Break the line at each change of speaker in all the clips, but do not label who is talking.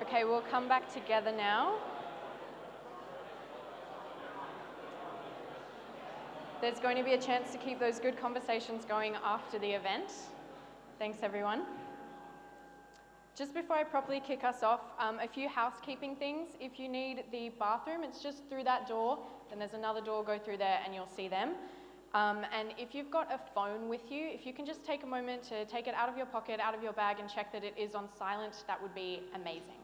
Okay, we'll come back together now. There's going to be a chance to keep those good conversations going after the event. Thanks, everyone. Just before I properly kick us off, a few housekeeping things. If you need the bathroom, it's just through that door. Then there's another door, go through there and you'll see them. And if you've got a phone with you, if you can just take a moment to take it out of your pocket, out of your bag, and check that it is on silent, that would be amazing.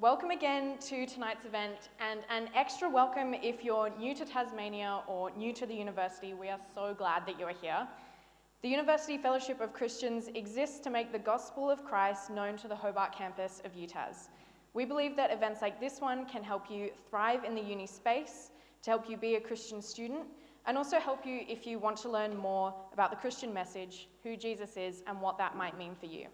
Welcome again to tonight's event, and an extra welcome if you're new to Tasmania or new to the university. We are so glad that you are here. The University Fellowship of Christians exists to make the gospel of Christ known to the Hobart campus of UTAS. We believe that events like this one can help you thrive in the uni space, to help you be a Christian student, and also help you if you want to learn more about the Christian message, who Jesus is, and what that might mean for you.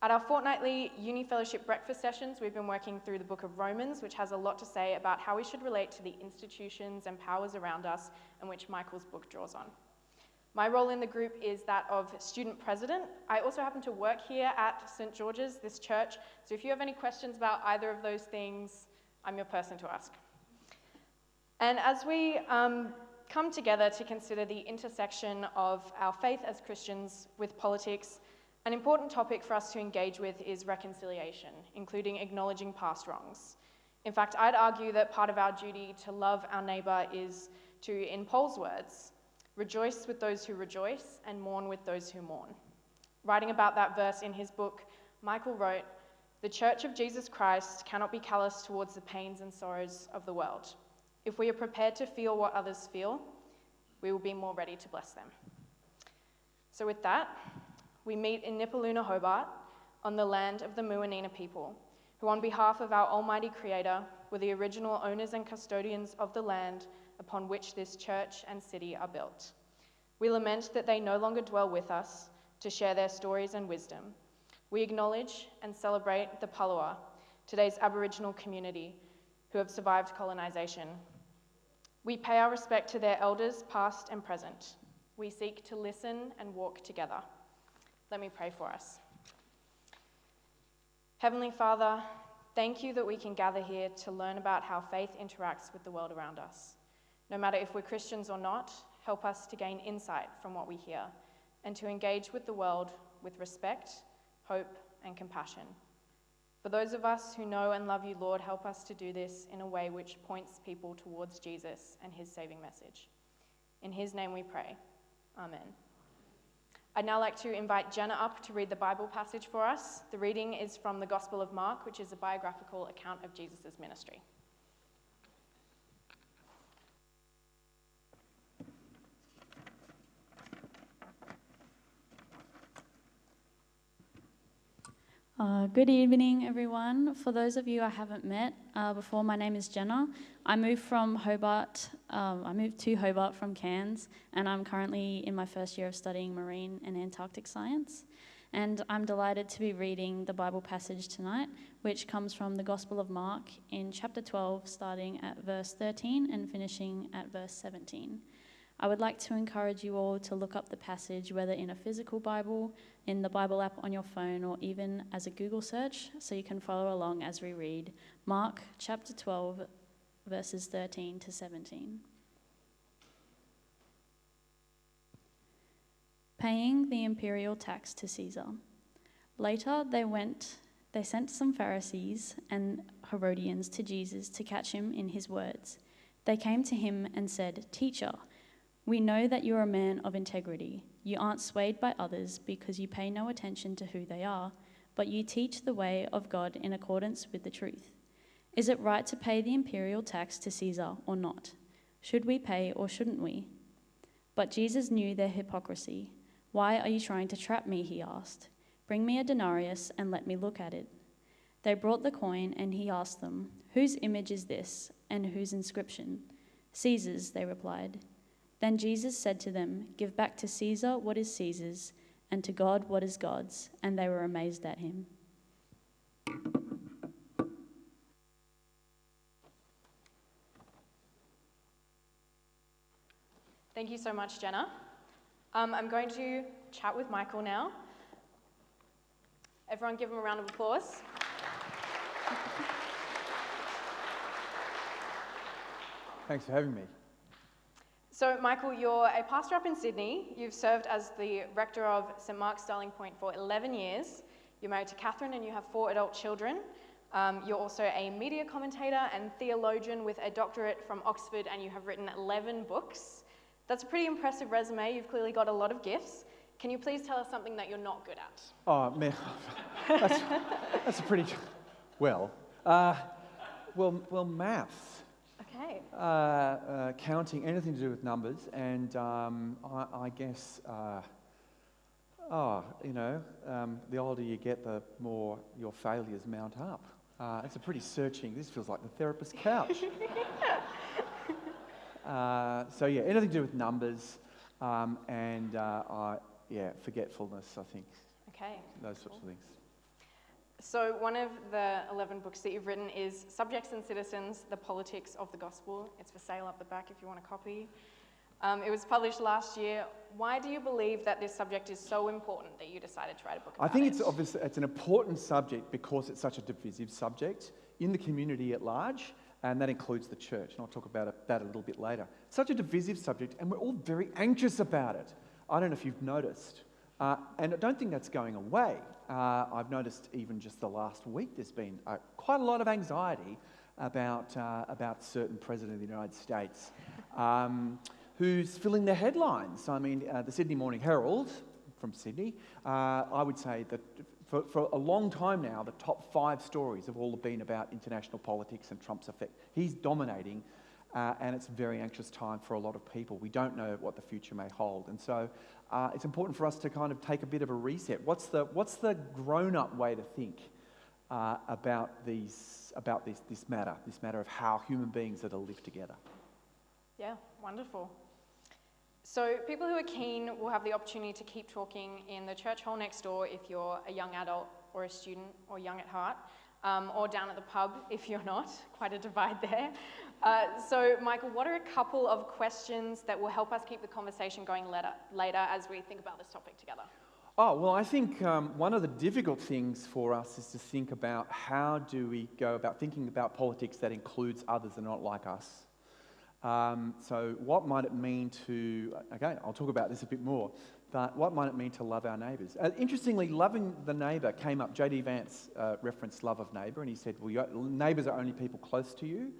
At our fortnightly Uni Fellowship breakfast sessions, we've been working through the book of Romans, which has a lot to say about how we should relate to the institutions and powers around us, and which Michael's book draws on. My role in the group is that of student president. I also happen to work here at St. George's, this church, so if you have any questions about either of those things, I'm your person to ask. And as we come together to consider the intersection of our faith as Christians with politics, an important topic for us to engage with is reconciliation, including acknowledging past wrongs. In fact, I'd argue that part of our duty to love our neighbour is to, in Paul's words, rejoice with those who rejoice and mourn with those who mourn. Writing about that verse in his book, Michael wrote, "The Church of Jesus Christ cannot be callous towards the pains and sorrows of the world. If we are prepared to feel what others feel, we will be more ready to bless them." So with that, we meet in Nipaluna, Hobart, on the land of the Muanina people, who on behalf of our Almighty Creator were the original owners and custodians of the land upon which this church and city are built. We lament that they no longer dwell with us to share their stories and wisdom. We acknowledge and celebrate the Palawa, today's Aboriginal community, who have survived colonisation. We pay our respect to their elders, past and present. We seek to listen and walk together. Let me pray for us. Heavenly Father, thank you that we can gather here to learn about how faith interacts with the world around us. No matter if we're Christians or not, help us to gain insight from what we hear and to engage with the world with respect, hope, and compassion. For those of us who know and love you, Lord, help us to do this in a way which points people towards Jesus and his saving message. In his name we pray. Amen. I'd now like to invite Jenna up to read the Bible passage for us. The reading is from the Gospel of Mark, which is a biographical account of Jesus' ministry.
Good evening, everyone. For those of you I haven't met before, my name is Jenna. I moved to Hobart from Cairns, and I'm currently in my first year of studying marine and Antarctic science. And I'm delighted to be reading the Bible passage tonight, which comes from the Gospel of Mark in chapter 12, starting at verse 13 and finishing at verse 17. I would like to encourage you all to look up the passage, whether in a physical Bible, in the Bible app on your phone, or even as a Google search, so you can follow along as we read Mark chapter 12, verses 13 to 17. Paying the imperial tax to Caesar. Later they sent some Pharisees and Herodians to Jesus to catch him in his words. They came to him and said, "Teacher, we know that you're a man of integrity. You aren't swayed by others because you pay no attention to who they are, but you teach the way of God in accordance with the truth. Is it right to pay the imperial tax to Caesar or not? Should we pay or shouldn't we?" But Jesus knew their hypocrisy. "Why are you trying to trap me?" he asked. "Bring me a denarius and let me look at it." They brought the coin, and he asked them, "Whose image is this, and whose inscription?" "Caesar's," they replied. Then Jesus said to them, "Give back to Caesar what is Caesar's, and to God what is God's." And they were amazed at him.
Thank you so much, Jenna. I'm going to chat with Michael now. Everyone give him a round of applause.
Thanks for having me.
So, Michael, you're a pastor up in Sydney. You've served as the rector of St Mark's Darling Point for 11 years. You're married to Catherine and you have 4 adult children. You're also a media commentator and theologian with a doctorate from Oxford, and you have written 11 books. That's a pretty impressive resume. You've clearly got a lot of gifts. Can you please tell us something that you're not good at?
Oh, man, that's a pretty... Well, maths.
Okay.
Counting, anything to do with numbers, and I guess, the older you get, the more your failures mount up. It's a pretty searching, this feels like the therapist's couch. Anything to do with numbers, forgetfulness, I think.
Okay.
Those sorts of things.
So one of the 11 books that you've written is Subjects and Citizens, The Politics of the Gospel. It's for sale up the back if you want a copy. It was published last year. Why do you believe that this subject is so important that you decided to write a book about it?
I think it's an important subject because it's such a divisive subject in the community at large, and that includes the church, and I'll talk about that a little bit later. It's such a divisive subject, and we're all very anxious about it. I don't know if you've noticed, and I don't think that's going away. I've noticed even just the last week there's been quite a lot of anxiety about certain president of the United States who's filling the headlines. I mean, the Sydney Morning Herald from Sydney, I would say that for a long time now, the top 5 stories have all been about international politics and Trump's effect. He's dominating, and it's a very anxious time for a lot of people. We don't know what the future may hold, and so it's important for us to kind of take a bit of a reset. What's the grown-up way to think about this matter of how human beings are to live together?
Yeah, wonderful. So people who are keen will have the opportunity to keep talking in the church hall next door if you're a young adult or a student or young at heart, or down at the pub if you're not. Quite a divide there. So Michael, what are a couple of questions that will help us keep the conversation going later as we think about this topic together?
Oh, well, I think one of the difficult things for us is to think about how do we go about thinking about politics that includes others that are not like us. So what might it mean to, again, I'll talk about this a bit more, but what might it mean to love our neighbours? Interestingly, loving the neighbour came up. J.D. Vance referenced love of neighbour, and he said, well, neighbours are only people close to you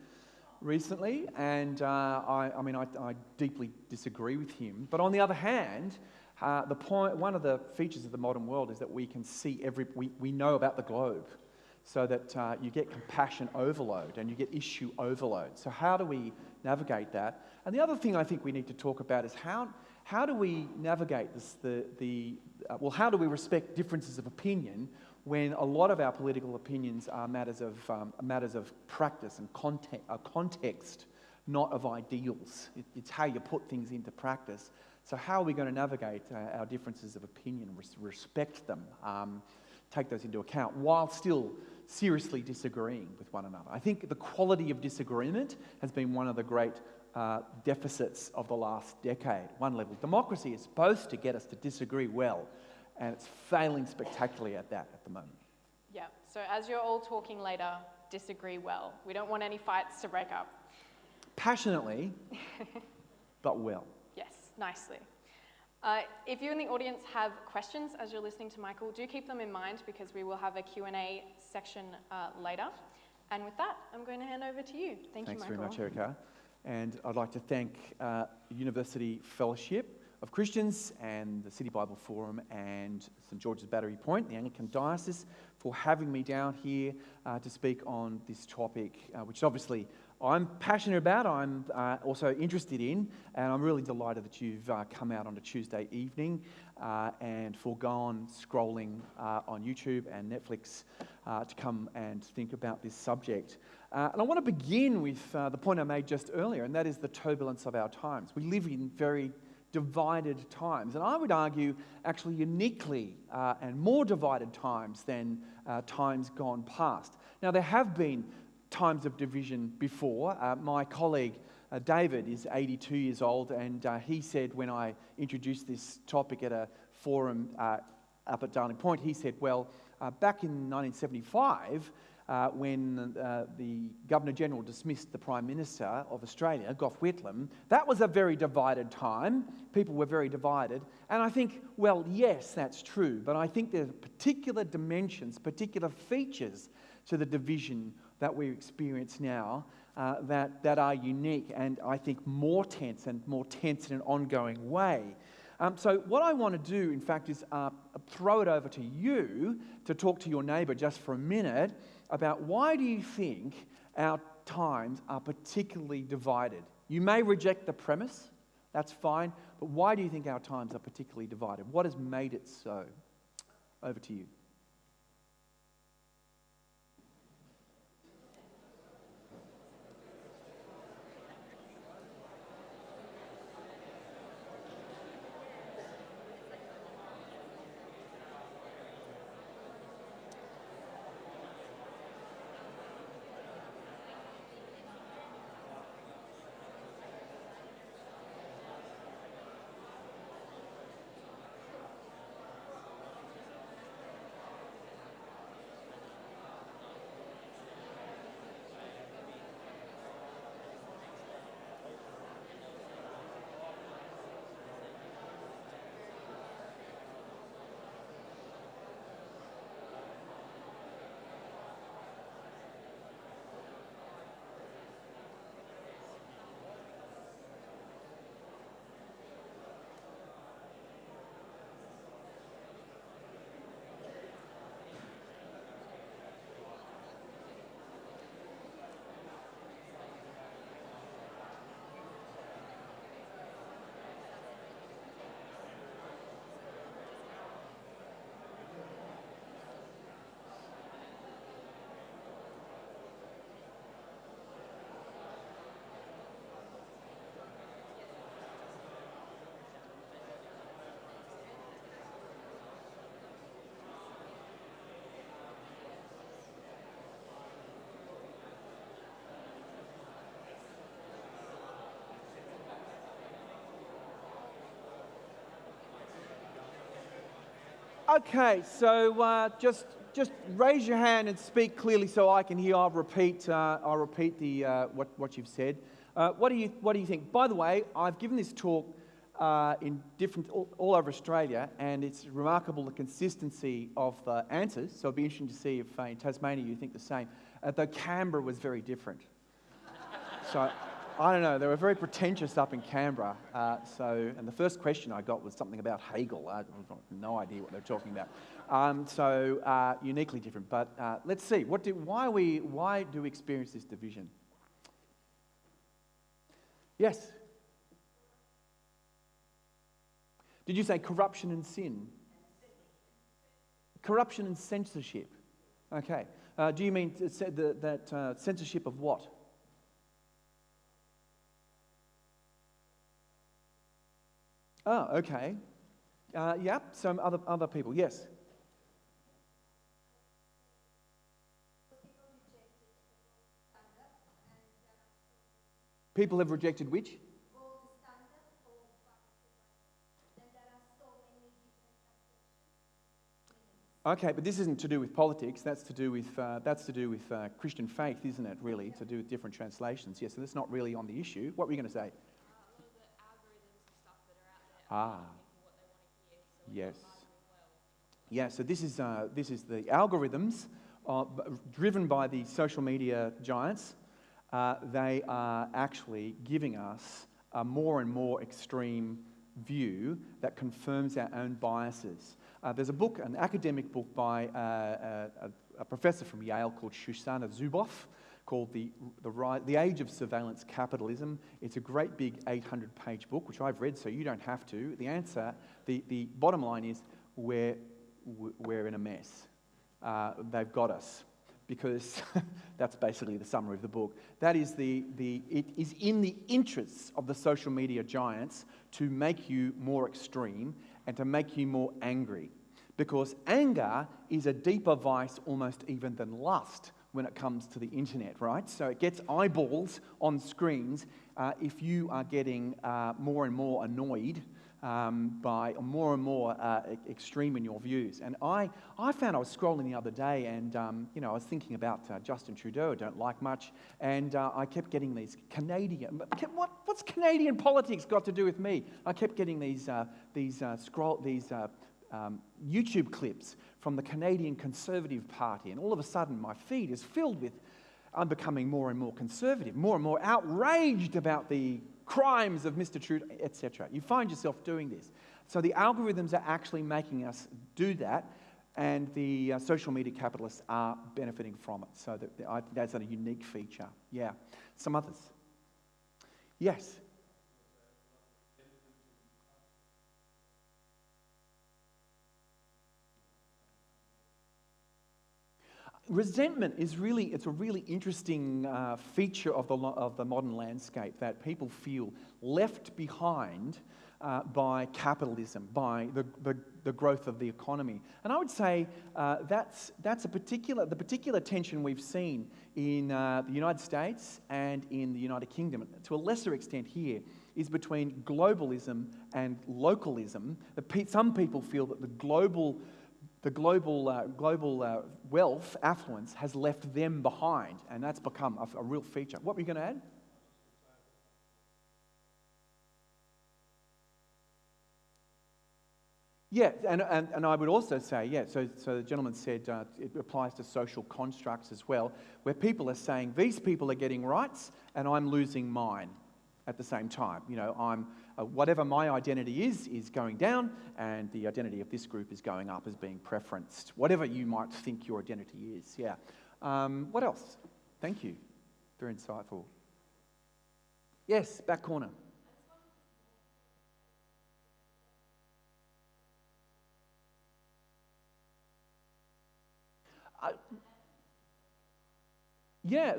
recently, and I deeply disagree with him. But on the other hand, one of the features of the modern world is that we can see we know about the globe, so that you get compassion overload and you get issue overload. So how do we navigate that? And the other thing I think we need to talk about is how do we navigate this? How do we respect differences of opinion when a lot of our political opinions are matters of practice and context, not of ideals. It's how you put things into practice. So how are we going to navigate our differences of opinion, respect them, take those into account, while still seriously disagreeing with one another? I think the quality of disagreement has been one of the great deficits of the last decade. One level, democracy is supposed to get us to disagree well, and it's failing spectacularly at that at the moment.
Yeah, so as you're all talking later, disagree well. We don't want any fights to break up.
Passionately, but well.
Yes, nicely. If you in the audience have questions as you're listening to Michael, do keep them in mind because we will have a Q&A section later. And with that, I'm going to hand over to you. Thank you, Michael.
Thanks very much, Erica. And I'd like to thank University Fellowship of Christians and the City Bible Forum and St George's Battery Point, the Anglican Diocese, for having me down here to speak on this topic, which obviously I'm passionate about, I'm also interested in, and I'm really delighted that you've come out on a Tuesday evening and foregone scrolling on YouTube and Netflix to come and think about this subject. And I want to begin with the point I made just earlier, and that is the turbulence of our times. We live in very divided times, and I would argue actually uniquely and more divided times than times gone past. Now, there have been times of division before. My colleague David is 82 years old, and he said when I introduced this topic at a forum up at Darling Point, he said, well, back in 1975, when the Governor-General dismissed the Prime Minister of Australia, Gough Whitlam, that was a very divided time. People were very divided. And I think, well, yes, that's true, but I think there are particular dimensions, particular features to the division that we experience now that are unique and I think more tense in an ongoing way. So what I want to do, in fact, is throw it over to you to talk to your neighbour just for a minute about why do you think our times are particularly divided? You may reject the premise, that's fine, but why do you think our times are particularly divided? What has made it so? Over to you. Okay, so just raise your hand and speak clearly so I can hear. I'll repeat the what you've said. What do you think? By the way, I've given this talk in different all over Australia, and it's remarkable the consistency of the answers. So it'd be interesting to see if in Tasmania you think the same. Though Canberra was very different. So I don't know. They were very pretentious up in Canberra. And the first question I got was something about Hegel. I have no idea what they're talking about. So uniquely different. But let's see. Why do we experience this division? Yes. Did you say corruption and sin? Corruption and censorship. Okay. Do you mean that censorship of what? Oh, okay. Yeah, some other people. Yes. People have rejected which? Okay, but this isn't to do with politics. That's to do with Christian faith, isn't it? Really, to do with different translations. Yes, so that's not really on the issue. What were you going to say? Yes. Yeah, so this is the algorithms driven by the social media giants. They are actually giving us a more and more extreme view that confirms our own biases. There's a book, an academic book by a professor from Yale called Shoshana Zuboff, called The Age of Surveillance Capitalism. It's a great big 800-page book, which I've read, so you don't have to. The answer, the bottom line is, we're in a mess. They've got us, because that's basically the summary of the book. That is it is in the interests of the social media giants to make you more extreme and to make you more angry, because anger is a deeper vice almost even than lust when it comes to the internet, right? So it gets eyeballs on screens. If you are getting more and more annoyed by more and more extreme in your views. And I found I was scrolling the other day, and I was thinking about Justin Trudeau. I don't like much, and I kept getting these Canadian. What's Canadian politics got to do with me? I kept getting these YouTube clips from the Canadian Conservative Party, and all of a sudden my feed is filled with. I'm becoming more and more conservative, more and more outraged about the crimes of Mr. Trudeau, etc. You find yourself doing this. So the algorithms are actually making us do that, and the social media capitalists are benefiting from it. So I think that's a unique feature. Yeah. Some others? Yes? Resentment is it's a really interesting feature of the modern landscape, that people feel left behind by capitalism, by the growth of the economy. And I would say that's the particular tension we've seen in the United States and in the United Kingdom. To a lesser extent here is between globalism and localism. Some people feel that the global wealth, affluence, has left them behind, and that's become a real feature. What were you going to add? Yeah, and I would also say, so the gentleman said it applies to social constructs as well, where people are saying, these people are getting rights, and I'm losing mine at the same time. I'm whatever my identity is going down, and the identity of this group is going up, as being preferenced. Whatever you might think your identity is, yeah. What else? Thank you. Very insightful. Yes, back corner. Yeah,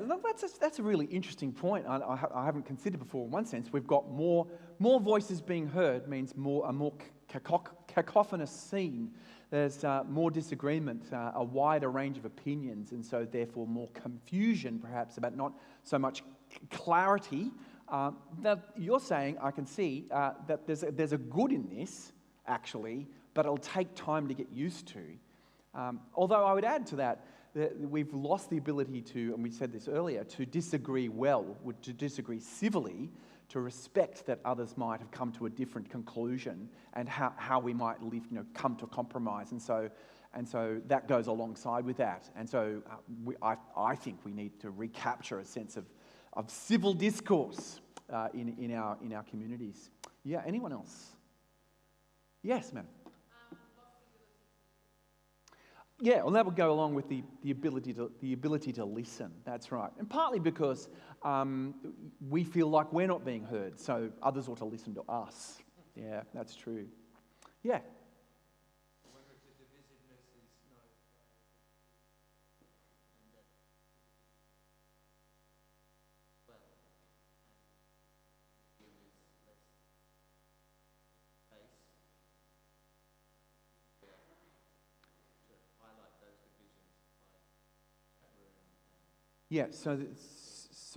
that's a really interesting point. I haven't considered before. In one sense, we've got more voices being heard means a more cacophonous scene. There's more disagreement, a wider range of opinions, and so therefore more confusion, perhaps, about not so much clarity. That you're saying, I can see that there's a good in this, actually, but it'll take time to get used to. Although I would add to that, we've lost the ability to, and we said this earlier, to disagree well, to disagree civilly, to respect that others might have come to a different conclusion, and how we might live, come to compromise. And so that goes alongside with that. And so I think we need to recapture a sense of civil discourse in our communities. Yeah. Anyone else? Yes, ma'am. Yeah, well, that would go along with the ability to listen. That's right, and partly because we feel like we're not being heard, so others ought to listen to us. Yeah, that's true. Yeah. Yeah, so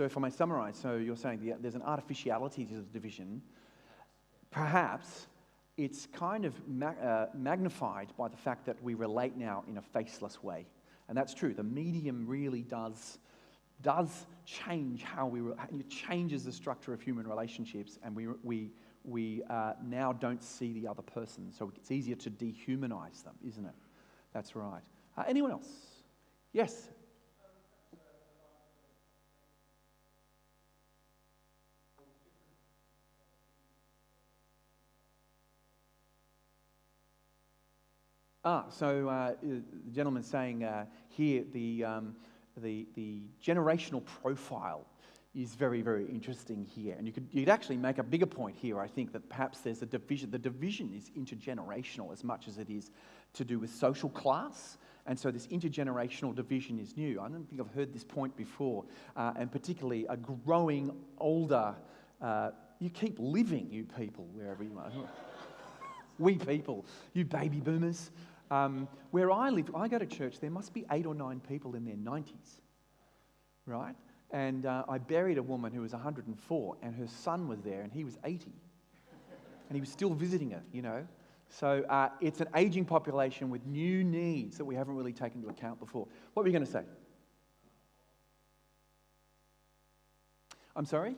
if I may summarise, so you're saying there's an artificiality to the division. Perhaps it's kind of magnified by the fact that we relate now in a faceless way. And that's true. The medium really does change it changes the structure of human relationships, and we now don't see the other person. So it's easier to dehumanise them, isn't it? That's right. Anyone else? Yes? So the gentleman's saying here the generational profile is very, very interesting here. And you'd actually make a bigger point here, I think, that perhaps there's a division. The division is intergenerational as much as it is to do with social class. And so this intergenerational division is new. I don't think I've heard this point before. And particularly a growing older, you keep living, you people, wherever you are. We people, you baby boomers. Where I live, I go to church, there must be 8 or 9 people in their 90s, right? And I buried a woman who was 104, and her son was there, and he was 80. and he was still visiting it, you know. So it's an aging population with new needs that we haven't really taken into account before. What were you going to say? I'm sorry?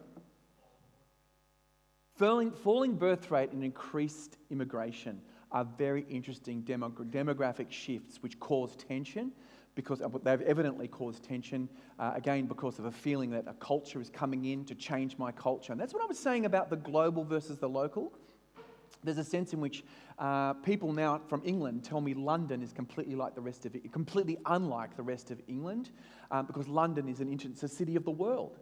Falling birth rate and increased immigration are very interesting demographic shifts which cause tension, because they've evidently caused tension, again, because of a feeling that a culture is coming in to change my culture. And that's what I was saying about the global versus the local. There's a sense in which people now from England tell me London is completely unlike the rest of England, because London is it's a city of the world.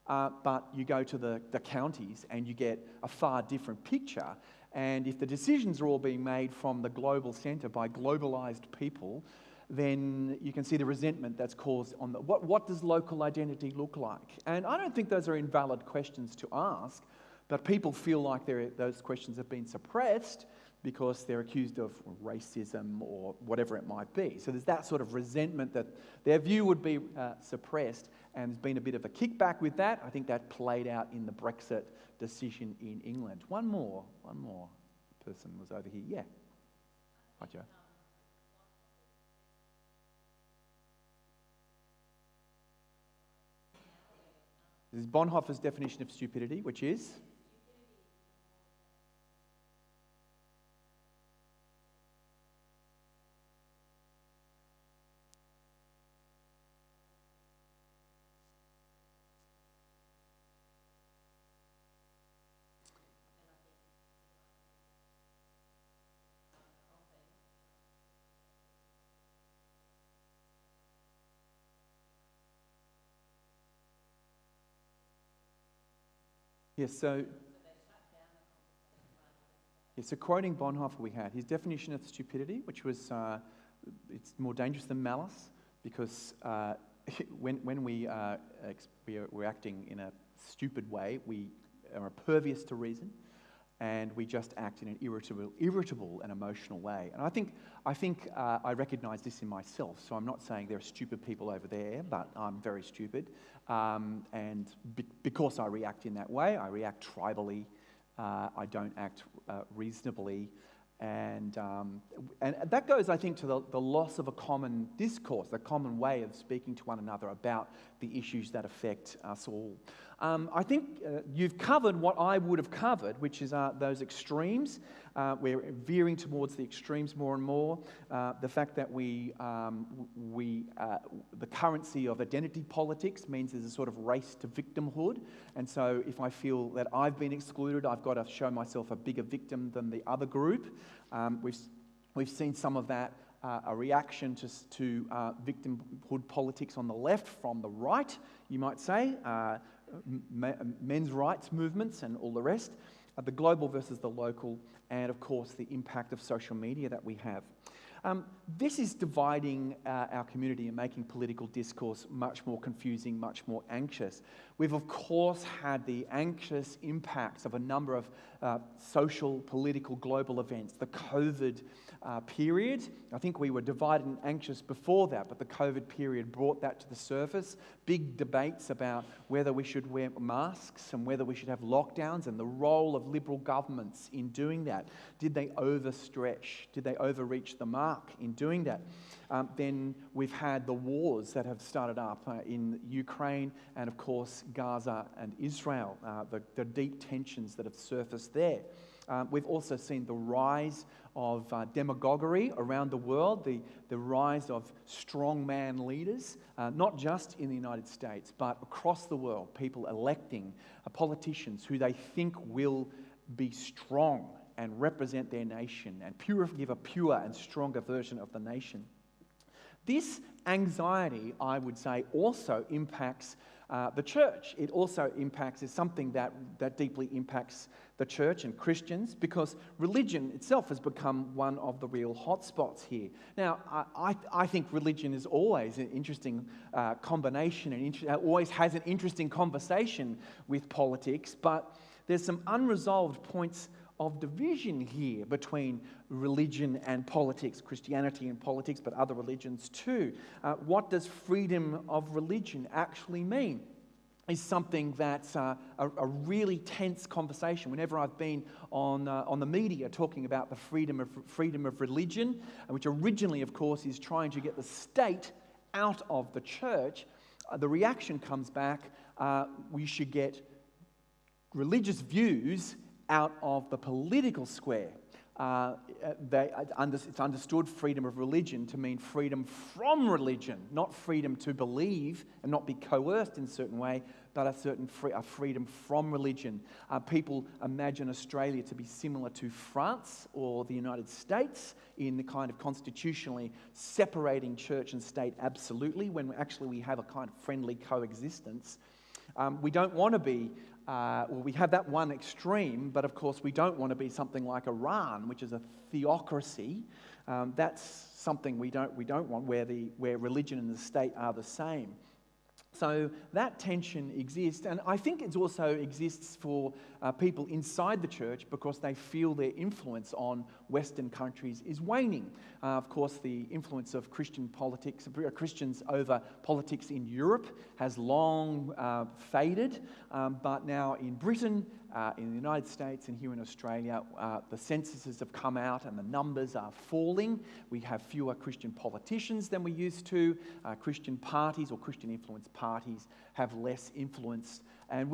But you go to the counties and you get a far different picture. And if the decisions are all being made from the global centre by globalised people, then you can see the resentment that's caused on what does local identity look like? And I don't think those are invalid questions to ask, but people feel like those questions have been suppressed because they're accused of racism or whatever it might be. So there's that sort of resentment that their view would be suppressed, and there's been a bit of a kickback with that. I think that played out in the Brexit decision in England. One more person was over here. Yeah. Hi, Joe. This is Bonhoeffer's definition of stupidity, which is? Yes, so quoting Bonhoeffer we had, his definition of stupidity, which was, it's more dangerous than malice, because when we're acting in a stupid way, we are impervious to reason, and we just act in an irritable and emotional way. And I think I recognise this in myself, so I'm not saying there are stupid people over there, but I'm very stupid. And because I react in that way, I react tribally, I don't act reasonably, and that goes, I think, to the loss of a common discourse, a common way of speaking to one another about the issues that affect us all. I think you've covered what I would have covered, which is those extremes. We're veering towards the extremes more and more. The fact that the currency of identity politics means there's a sort of race to victimhood. And so if I feel that I've been excluded, I've got to show myself a bigger victim than the other group. We've seen some of that, a reaction to victimhood politics on the left from the right, you might say, men's rights movements and all the rest, the global versus the local, and of course the impact of social media that we have. This is dividing our community and making political discourse much more confusing, much more anxious. We've of course had the anxious impacts of a number of social, political, global events. The COVID period, I think we were divided and anxious before that, but the COVID period brought that to the surface. Big debates about whether we should wear masks and whether we should have lockdowns and the role of liberal governments in doing that. Did they overstretch? Did they overreach the mark in doing that? Then we've had the wars that have started up in Ukraine and, of course, Gaza and Israel, the deep tensions that have surfaced there. We've also seen the rise of demagoguery around the world, the rise of strongman leaders, not just in the United States, but across the world, people electing politicians who they think will be strong and represent their nation and give a pure and stronger version of the nation. This anxiety, I would say, also impacts the church. It also is something that deeply impacts the church and Christians, because religion itself has become one of the real hotspots here. Now, I think religion is always an interesting combination and always has an interesting conversation with politics, but there's some unresolved points of division here between religion and politics, Christianity and politics, but other religions too. What does freedom of religion actually mean? is something that's a really tense conversation. Whenever I've been on the media talking about the freedom of religion, which originally, of course, is trying to get the state out of the church, the reaction comes back, we should get religious views out of the political square. It's understood freedom of religion to mean freedom from religion, not freedom to believe and not be coerced in a certain way, but a freedom from religion. People imagine Australia to be similar to France or the United States in the kind of constitutionally separating church and state absolutely, when actually we have a kind of friendly coexistence. We don't want to be we have that one extreme, but of course we don't want to be something like Iran, which is a theocracy. That's something we don't want, where religion and the state are the same. So that tension exists, and I think it also exists for people inside the church because they feel their influence on Western countries is waning. Of course, the influence of Christians over politics in Europe has long faded, but now in Britain, in the United States and here in Australia, the censuses have come out and the numbers are falling. We have fewer Christian politicians than we used to. Christian parties or Christian influenced parties have less influence. And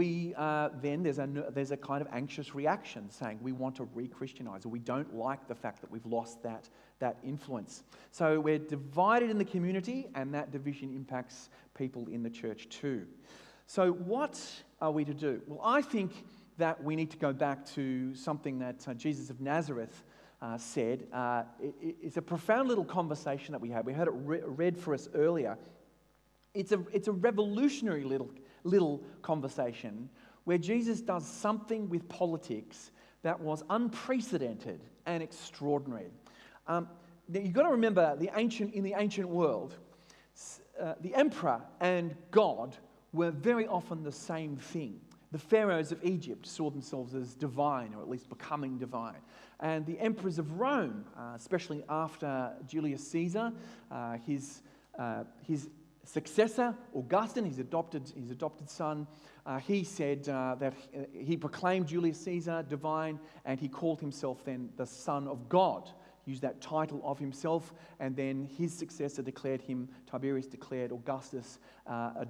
then there's a kind of anxious reaction saying we want to re-Christianize, or we don't like the fact that we've lost that influence. So we're divided in the community, and that division impacts people in the church too. So what are we to do? Well, I think that we need to go back to something that Jesus of Nazareth said. It's a profound little conversation that we had. We heard it read for us earlier. It's a revolutionary little conversation where Jesus does something with politics that was unprecedented and extraordinary. Now you've got to remember, in the ancient world, the emperor and God were very often the same thing. The pharaohs of Egypt saw themselves as divine, or at least becoming divine. And the emperors of Rome, especially after Julius Caesar, his successor, Augustine, his adopted son, he said that he proclaimed Julius Caesar divine, and he called himself then the Son of God. Used that title of himself, and then his successor Tiberius declared Augustus a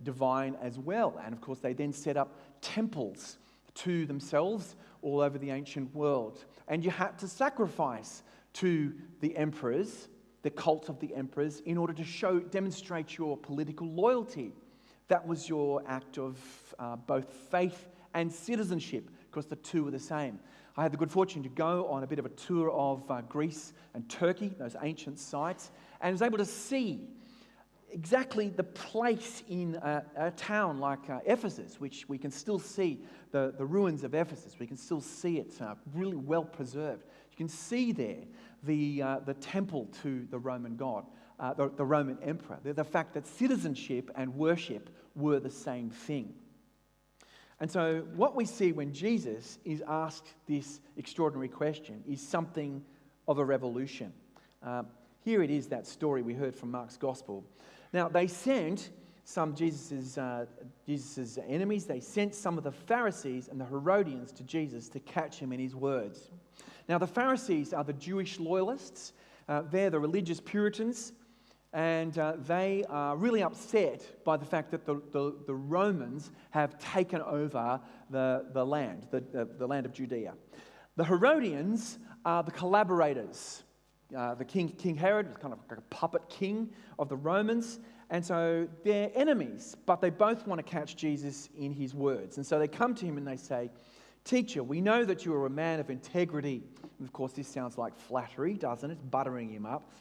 divine as well. And of course they then set up temples to themselves all over the ancient world. And you had to sacrifice to the emperors, the cult of the emperors, in order to demonstrate your political loyalty. That was your act of both faith and citizenship, because the two were the same. I had the good fortune to go on a bit of a tour of Greece and Turkey, those ancient sites, and was able to see exactly the place in a town like Ephesus, which we can still see the ruins of Ephesus. We can still see it really well preserved. You can see there the temple to the Roman god, the Roman emperor. The fact that citizenship and worship were the same thing. And so what we see when Jesus is asked this extraordinary question is something of a revolution. Here it is, that story we heard from Mark's Gospel. Now, they sent some Jesus's enemies. They sent some of the Pharisees and the Herodians to Jesus to catch him in his words. Now, the Pharisees are the Jewish loyalists. They're the religious Puritans. And they are really upset by the fact that the Romans have taken over the land of Judea. The Herodians are the collaborators. The King Herod was kind of like a puppet king of the Romans. And so they're enemies, but they both want to catch Jesus in his words. And so they come to him and they say, "Teacher, we know that you are a man of integrity." And of course, this sounds like flattery, doesn't it? It's buttering him up.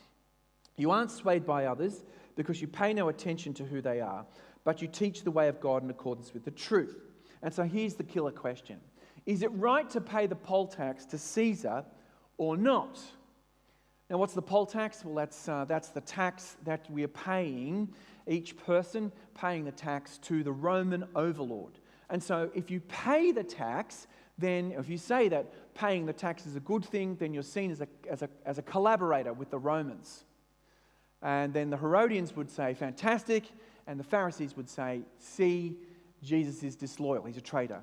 "You aren't swayed by others because you pay no attention to who they are, but you teach the way of God in accordance with the truth." And so here's the killer question. Is it right to pay the poll tax to Caesar or not? Now, what's the poll tax? Well, that's the tax that we are paying, each person paying the tax to the Roman overlord. And so if you pay the tax, then if you say that paying the tax is a good thing, then you're seen as a collaborator with the Romans. And then the Herodians would say, fantastic, and the Pharisees would say, see, Jesus is disloyal, he's a traitor.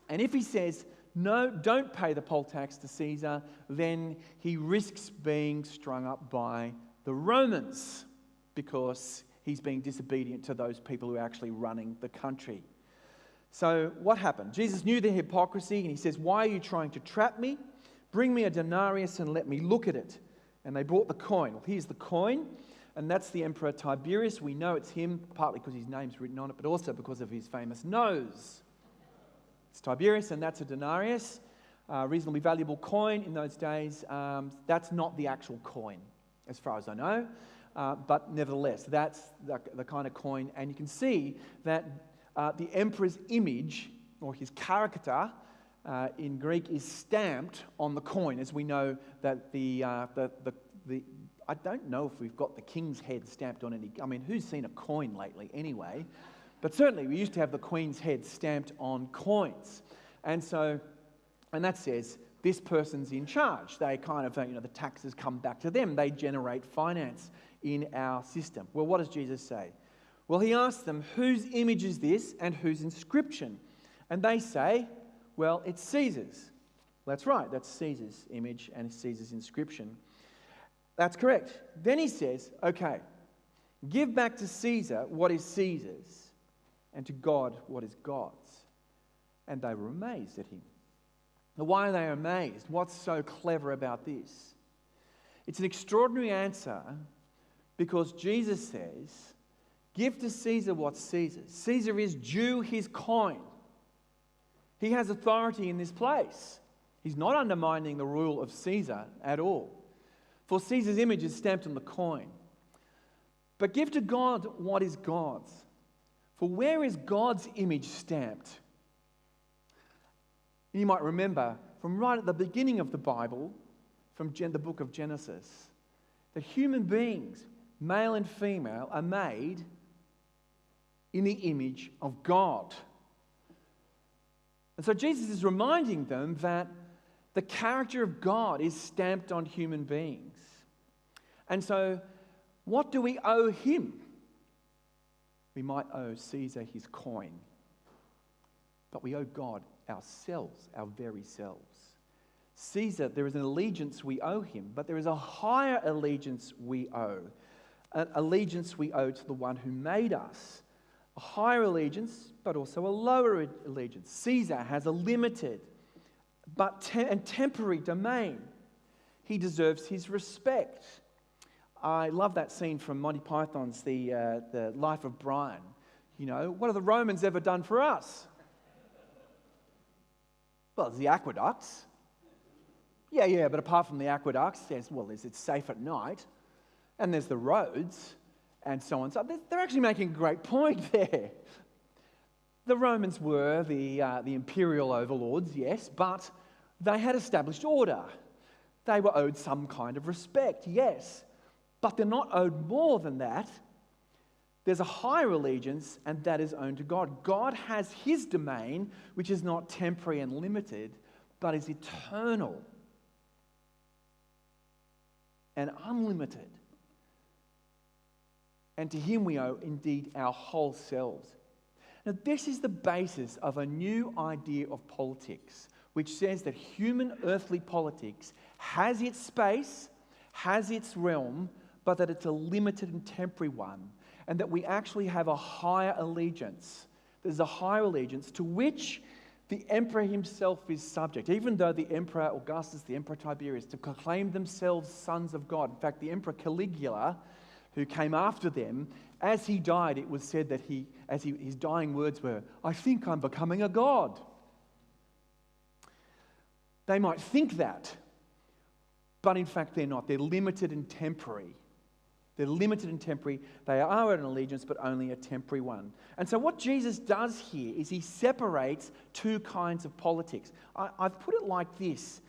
And if he says, no, don't pay the poll tax to Caesar, then he risks being strung up by the Romans because he's being disobedient to those people who are actually running the country. So what happened? Jesus knew their hypocrisy and he says, why are you trying to trap me? Bring me a denarius and let me look at it. And they brought the coin. Well, here's the coin, and that's the Emperor Tiberius. We know it's him, partly because his name's written on it, but also because of his famous nose. It's Tiberius, and that's a denarius, reasonably valuable coin in those days. That's not the actual coin, as far as I know, but nevertheless, that's the kind of coin. And you can see that the emperor's image, or his character, in Greek, is stamped on the coin, as we know that I don't know if we've got the king's head stamped on any. I mean, who's seen a coin lately anyway? But certainly we used to have the queen's head stamped on coins. And that says this person's in charge. They kind of, the taxes come back to them. They generate finance in our system. Well, what does Jesus say? Well, he asks them, whose image is this and whose inscription? And they say, well, it's Caesar's. That's right, that's Caesar's image and Caesar's inscription. That's correct. Then he says, okay, give back to Caesar what is Caesar's, and to God what is God's. And they were amazed at him. Now, why are they amazed? What's so clever about this? It's an extraordinary answer because Jesus says, give to Caesar what's Caesar's. Caesar is due his coin. He has authority in this place. He's not undermining the rule of Caesar at all. For Caesar's image is stamped on the coin. But give to God what is God's. For where is God's image stamped? You might remember from right at the beginning of the Bible, from the book of Genesis, that human beings, male and female, are made in the image of God. And so Jesus is reminding them that the character of God is stamped on human beings. And so, what do we owe him? We might owe Caesar his coin, but we owe God ourselves, our very selves. Caesar, there is an allegiance we owe him, but there is a higher allegiance we owe. An allegiance we owe to the one who made us. A higher allegiance, but also a lower allegiance. Caesar has a limited and temporary domain. He deserves his respect. I love that scene from Monty Python's The Life of Brian. What have the Romans ever done for us? Well, there's the aqueducts. Yeah, but apart from the aqueducts, it's safe at night, and there's the roads, and so on. So they're actually making a great point there. The Romans were the imperial overlords, yes, but they had established order. They were owed some kind of respect, yes, but they're not owed more than that. There's a higher allegiance, and that is owed to God. God has his domain, which is not temporary and limited, but is eternal and unlimited. And to him we owe indeed our whole selves. Now, this is the basis of a new idea of politics, which says that human earthly politics has its space, has its realm, but that it's a limited and temporary one, and that we actually have a higher allegiance. There's a higher allegiance to which the emperor himself is subject, even though the Emperor Augustus, the Emperor Tiberius, to proclaim themselves sons of God. In fact, the Emperor Caligula, who came after them, as he died, it was said that his dying words were, "I think I'm becoming a god." They might think that, but in fact they're not. They're limited and temporary. They're limited and temporary. They are an allegiance, but only a temporary one. And so what Jesus does here is he separates two kinds of politics. I've put it like this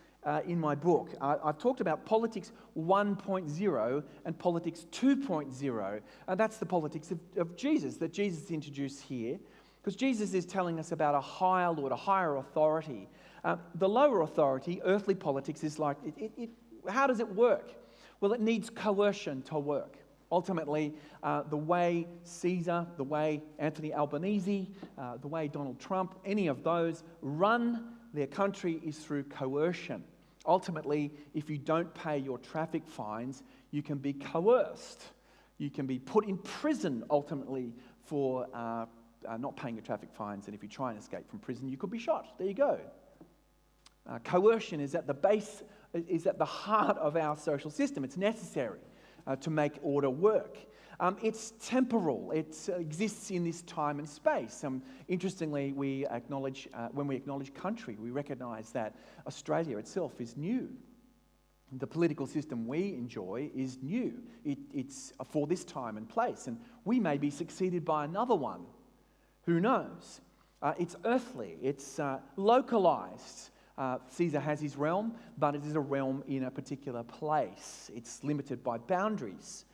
in my book. I've talked about politics 1.0 and politics 2.0. And that's the politics of Jesus, that Jesus introduced here. Because Jesus is telling us about a higher Lord, a higher authority. The lower authority, earthly politics, is like, how does it work? Well, it needs coercion to work. Ultimately, the way Caesar, the way Anthony Albanese, the way Donald Trump, any of those run their country is through coercion. Ultimately, if you don't pay your traffic fines, you can be coerced. You can be put in prison, ultimately, for not paying your traffic fines. And if you try and escape from prison, you could be shot. There you go. Coercion is at the base, is at the heart of our social system. It's necessary to make order work. It's temporal. It exists in this time and space. Interestingly, we acknowledge, when we acknowledge country, we recognise that Australia itself is new. The political system we enjoy is new. It's for this time and place, and we may be succeeded by another one. Who knows? It's earthly. It's localised. Caesar has his realm, but it is a realm in a particular place. It's limited by boundaries.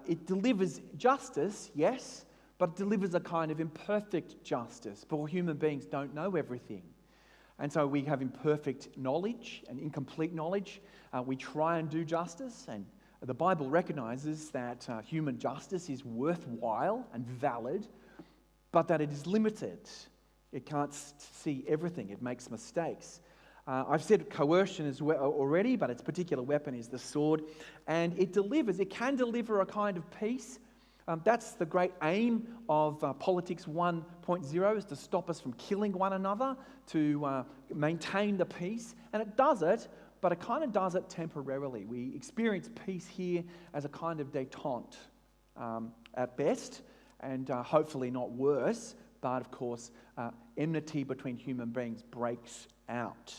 It delivers justice, yes, but it delivers a kind of imperfect justice. For human beings don't know everything. And so we have imperfect knowledge and incomplete knowledge. We try and do justice, and the Bible recognises that human justice is worthwhile and valid, but that it is limited. It can't see everything. It makes mistakes. I've said coercion as well already, but its particular weapon is the sword, and it delivers. It can deliver a kind of peace. That's the great aim of Politics 1.0, is to stop us from killing one another, to maintain the peace. And it does it, but it kind of does it temporarily. We experience peace here as a kind of détente at best, and hopefully not worse. But of course, enmity between human beings breaks out.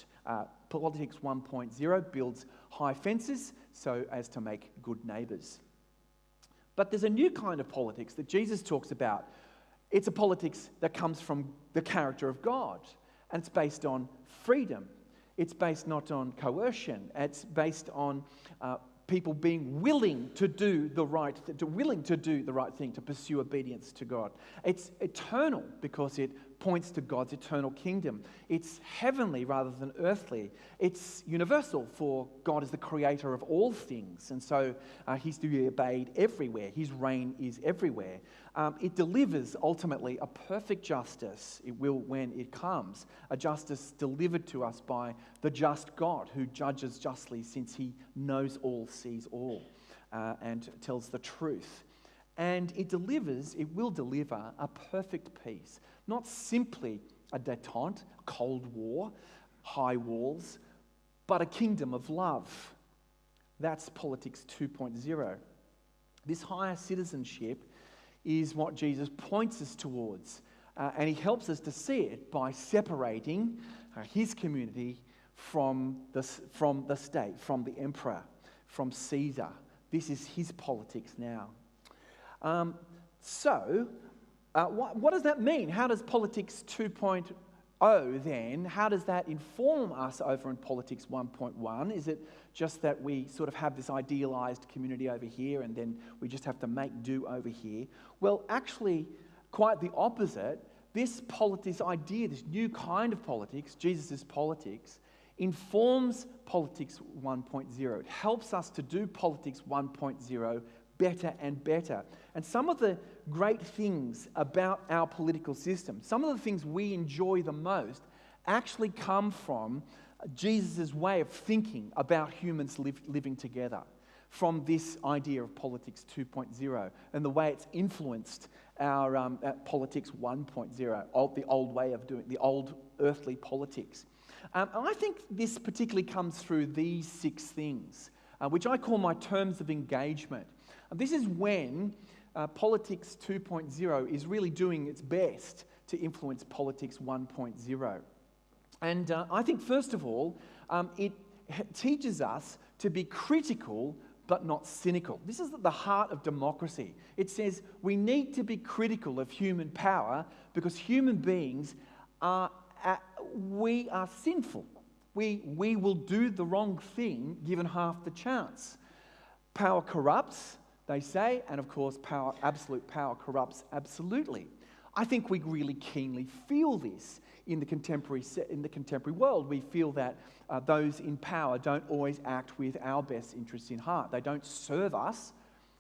Politics 1.0 builds high fences so as to make good neighbours. But there's a new kind of politics that Jesus talks about. It's a politics that comes from the character of God, and it's based on freedom. It's based not on coercion. It's based on people being willing to do the right thing, to pursue obedience to God. It's eternal because it points to God's eternal kingdom. It's heavenly rather than earthly. It's universal, for God is the creator of all things, and so he's to be obeyed everywhere. His reign is everywhere. It delivers ultimately a perfect justice. It will when it comes, a justice delivered to us by the just God who judges justly, since he knows all, sees all, and tells the truth. And it will deliver a perfect peace. Not simply a détente, Cold War, high walls, but a kingdom of love. That's Politics 2.0. This higher citizenship is what Jesus points us towards. And he helps us to see it by separating his community from the state, from the emperor, from Caesar. This is his politics now. What does that mean? How does Politics 2.0 then, how does that inform us over in Politics 1.1? Is it just that we sort of have this idealised community over here and then we just have to make do over here? Well, actually, quite the opposite. This idea, this new kind of politics, Jesus' politics, informs Politics 1.0. It helps us to do Politics 1.0 better and better. And some of the great things about our political system, some of the things we enjoy the most, actually come from Jesus' way of thinking about humans living together, from this idea of Politics 2.0 and the way it's influenced our Politics 1.0, the old way of doing, the old earthly politics. And I think this particularly comes through these 6 things, which I call my terms of engagement. This is when Politics 2.0 is really doing its best to influence Politics 1.0. And I think, first of all, it teaches us to be critical but not cynical. This is at the heart of democracy. It says we need to be critical of human power because human beings we are sinful. We will do the wrong thing given half the chance. Power corrupts, they say, and of course absolute power corrupts absolutely. I think we really keenly feel this in the contemporary world. We feel that those in power don't always act with our best interests in heart. They don't serve us,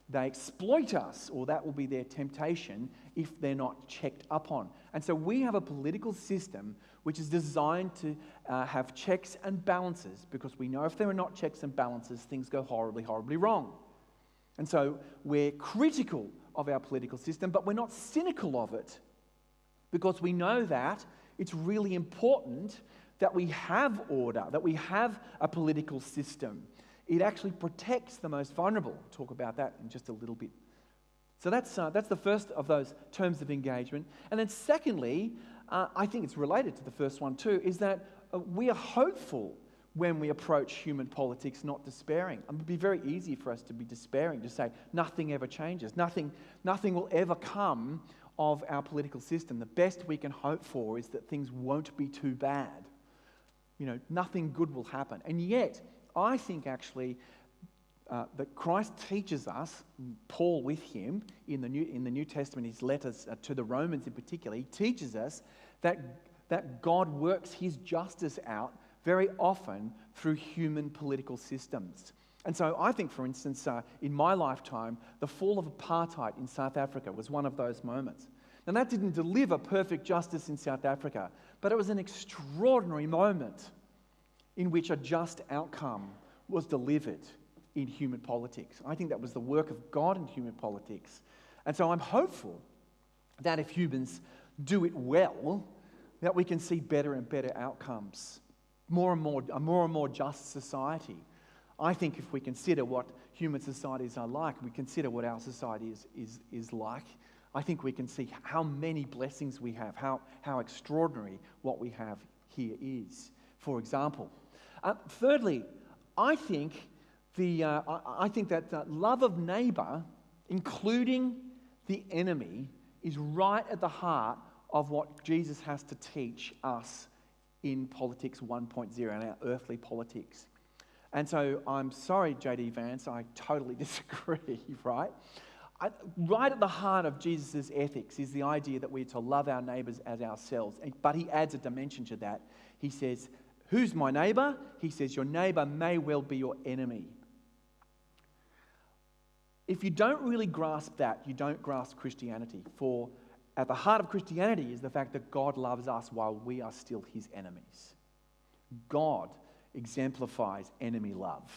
they exploit us, or that will be their temptation if they're not checked up on. And so we have a political system which is designed to have checks and balances, because we know if there are not checks and balances, things go horribly, horribly wrong. And so we're critical of our political system, but we're not cynical of it, because we know that it's really important that we have order, that we have a political system. It actually protects the most vulnerable. I'll talk about that in just a little bit. So that's the first of those terms of engagement. And then secondly, I think it's related to the first one too, is that we are hopeful when we approach human politics, not despairing. It would be very easy for us to be despairing, to say nothing ever changes, nothing will ever come of our political system. The best we can hope for is that things won't be too bad. Nothing good will happen. And yet, I think actually that Christ teaches us, Paul with him in the New Testament, his letters to the Romans in particular, he teaches us that God works his justice out very often through human political systems. And so I think, for instance, in my lifetime, the fall of apartheid in South Africa was one of those moments. And that didn't deliver perfect justice in South Africa, but it was an extraordinary moment in which a just outcome was delivered in human politics. I think that was the work of God in human politics. And so I'm hopeful that if humans do it well, that we can see better and better outcomes, a more and more just society. I think if we consider what human societies are like, we consider what our society is like, I think we can see how many blessings we have, how extraordinary what we have here is, for example. Thirdly, I think that love of neighbour, including the enemy, is right at the heart of what Jesus has to teach us in Politics 1.0 and our earthly politics. And so I'm sorry, J.D. Vance, I totally disagree, right? Right at the heart of Jesus' ethics is the idea that we're to love our neighbours as ourselves. But he adds a dimension to that. He says, who's my neighbour? He says, your neighbour may well be your enemy. If you don't really grasp that, you don't grasp Christianity. For at the heart of Christianity is the fact that God loves us while we are still his enemies. God exemplifies enemy love.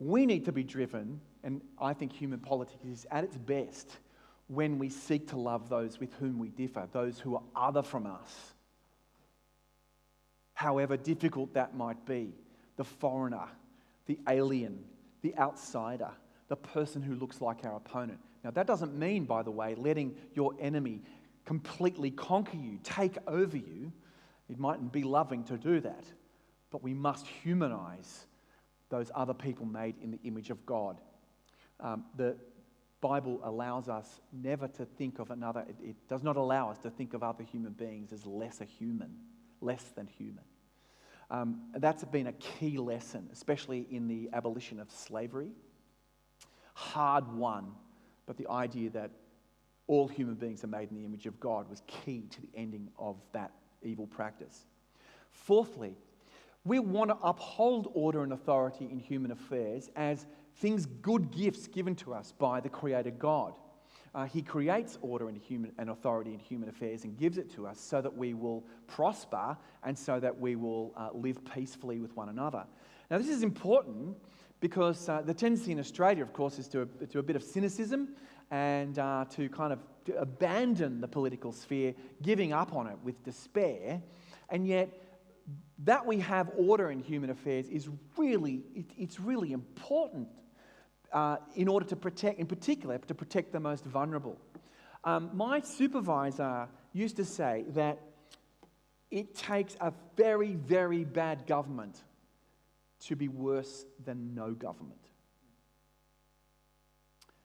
We need to be driven, and I think human politics is at its best when we seek to love those with whom we differ, those who are other from us. However difficult that might be, the foreigner, the alien, the outsider, the person who looks like our opponent. Now, that doesn't mean, by the way, letting your enemy completely conquer you, take over you. It mightn't be loving to do that, but we must humanize those other people made in the image of God. The Bible allows us never to think of another, it does not allow us to think of other human beings as less than human. That's been a key lesson, especially in the abolition of slavery. Hard won, but the idea that all human beings are made in the image of God was key to the ending of that evil practice. Fourthly, we want to uphold order and authority in human affairs as things, good gifts given to us by the Creator God. He creates order and authority in human affairs and gives it to us so that we will prosper and so that we will live peacefully with one another. Now, this is important because the tendency in Australia, of course, is to a bit of cynicism and to kind of abandon the political sphere, giving up on it with despair. And yet, that we have order in human affairs is really important in order to protect, in particular, to protect the most vulnerable. My supervisor used to say that it takes a very, very bad government to be worse than no government.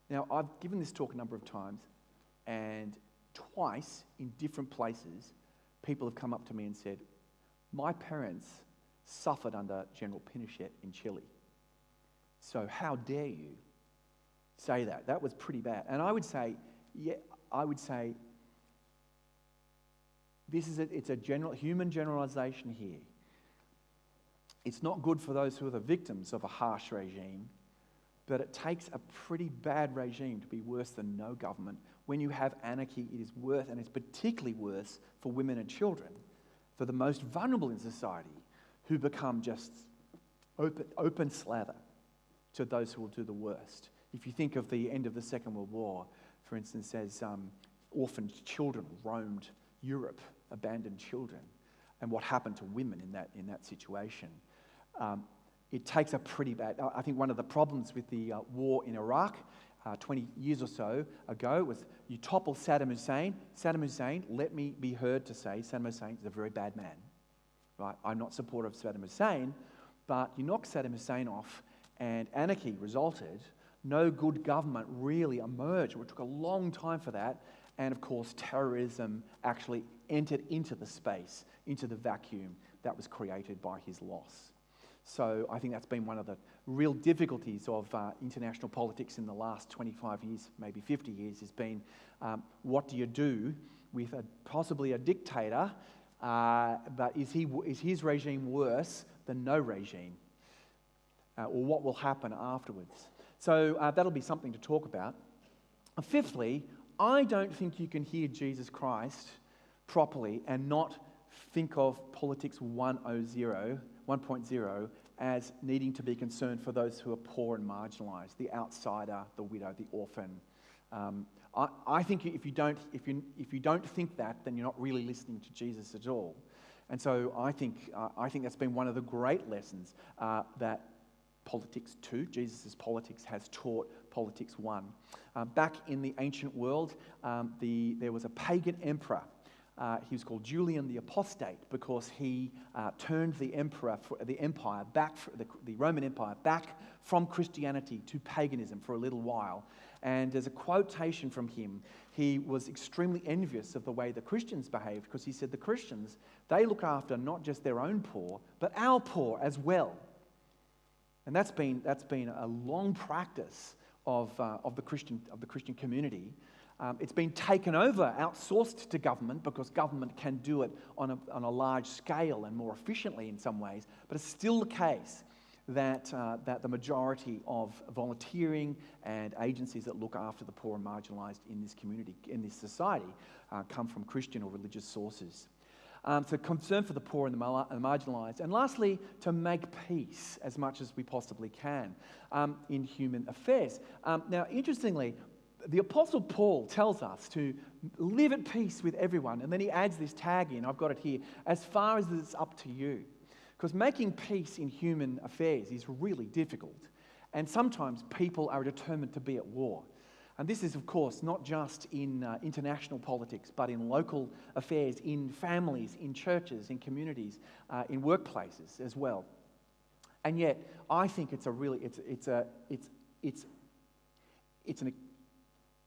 Now, I've given this talk a number of times, and twice in different places, people have come up to me and said, my parents suffered under General Pinochet in Chile. So how dare you say that? That was pretty bad. And I would say, it's a human generalization here. It's not good for those who are the victims of a harsh regime, but it takes a pretty bad regime to be worse than no government. When you have anarchy, it is worse, and it's particularly worse for women and children, for the most vulnerable in society, who become just open slather to those who will do the worst. If you think of the end of the Second World War, for instance, as orphaned children roamed Europe, abandoned children, and what happened to women in that situation. It takes a pretty bad... I think one of the problems with the war in Iraq 20 years or so ago was you topple Saddam Hussein. Saddam Hussein, let me be heard to say, Saddam Hussein is a very bad man. Right? I'm not supportive of Saddam Hussein, but you knock Saddam Hussein off and anarchy resulted. No good government really emerged. It took a long time for that. And of course, terrorism actually entered into the space, into the vacuum that was created by his loss. So I think that's been one of the real difficulties of international politics in the last 25 years, maybe 50 years, has been what do you do with possibly a dictator, but is his regime worse than no regime? Or what will happen afterwards? So that'll be something to talk about. Fifthly, I don't think you can hear Jesus Christ properly and not think of politics 1.0 as needing to be concerned for those who are poor and marginalised, the outsider, the widow, the orphan. I think if you don't think that, then you're not really listening to Jesus at all. And so I think that's been one of the great lessons that Politics 2, Jesus' politics, has taught Politics 1. Back in the ancient world, there was a pagan emperor. He was called Julian the Apostate because he turned the Roman Empire back from Christianity to paganism for a little while. And there's a quotation from him. He was extremely envious of the way the Christians behaved because he said the Christians, they look after not just their own poor, but our poor as well. And that's been a long practice of the Christian community. It's been taken over, outsourced to government because government can do it on a large scale and more efficiently in some ways. But it's still the case that the majority of volunteering and agencies that look after the poor and marginalised in this community, in this society, come from Christian or religious sources. So concern for the poor and the marginalised. And lastly, to make peace as much as we possibly can in human affairs. Now, interestingly, the Apostle Paul tells us to live at peace with everyone. And then he adds this tag in, I've got it here, as far as it's up to you. Because making peace in human affairs is really difficult. And sometimes people are determined to be at war. And this is, of course, not just in international politics, but in local affairs, in families, in churches, in communities, in workplaces as well. And yet, I think it's an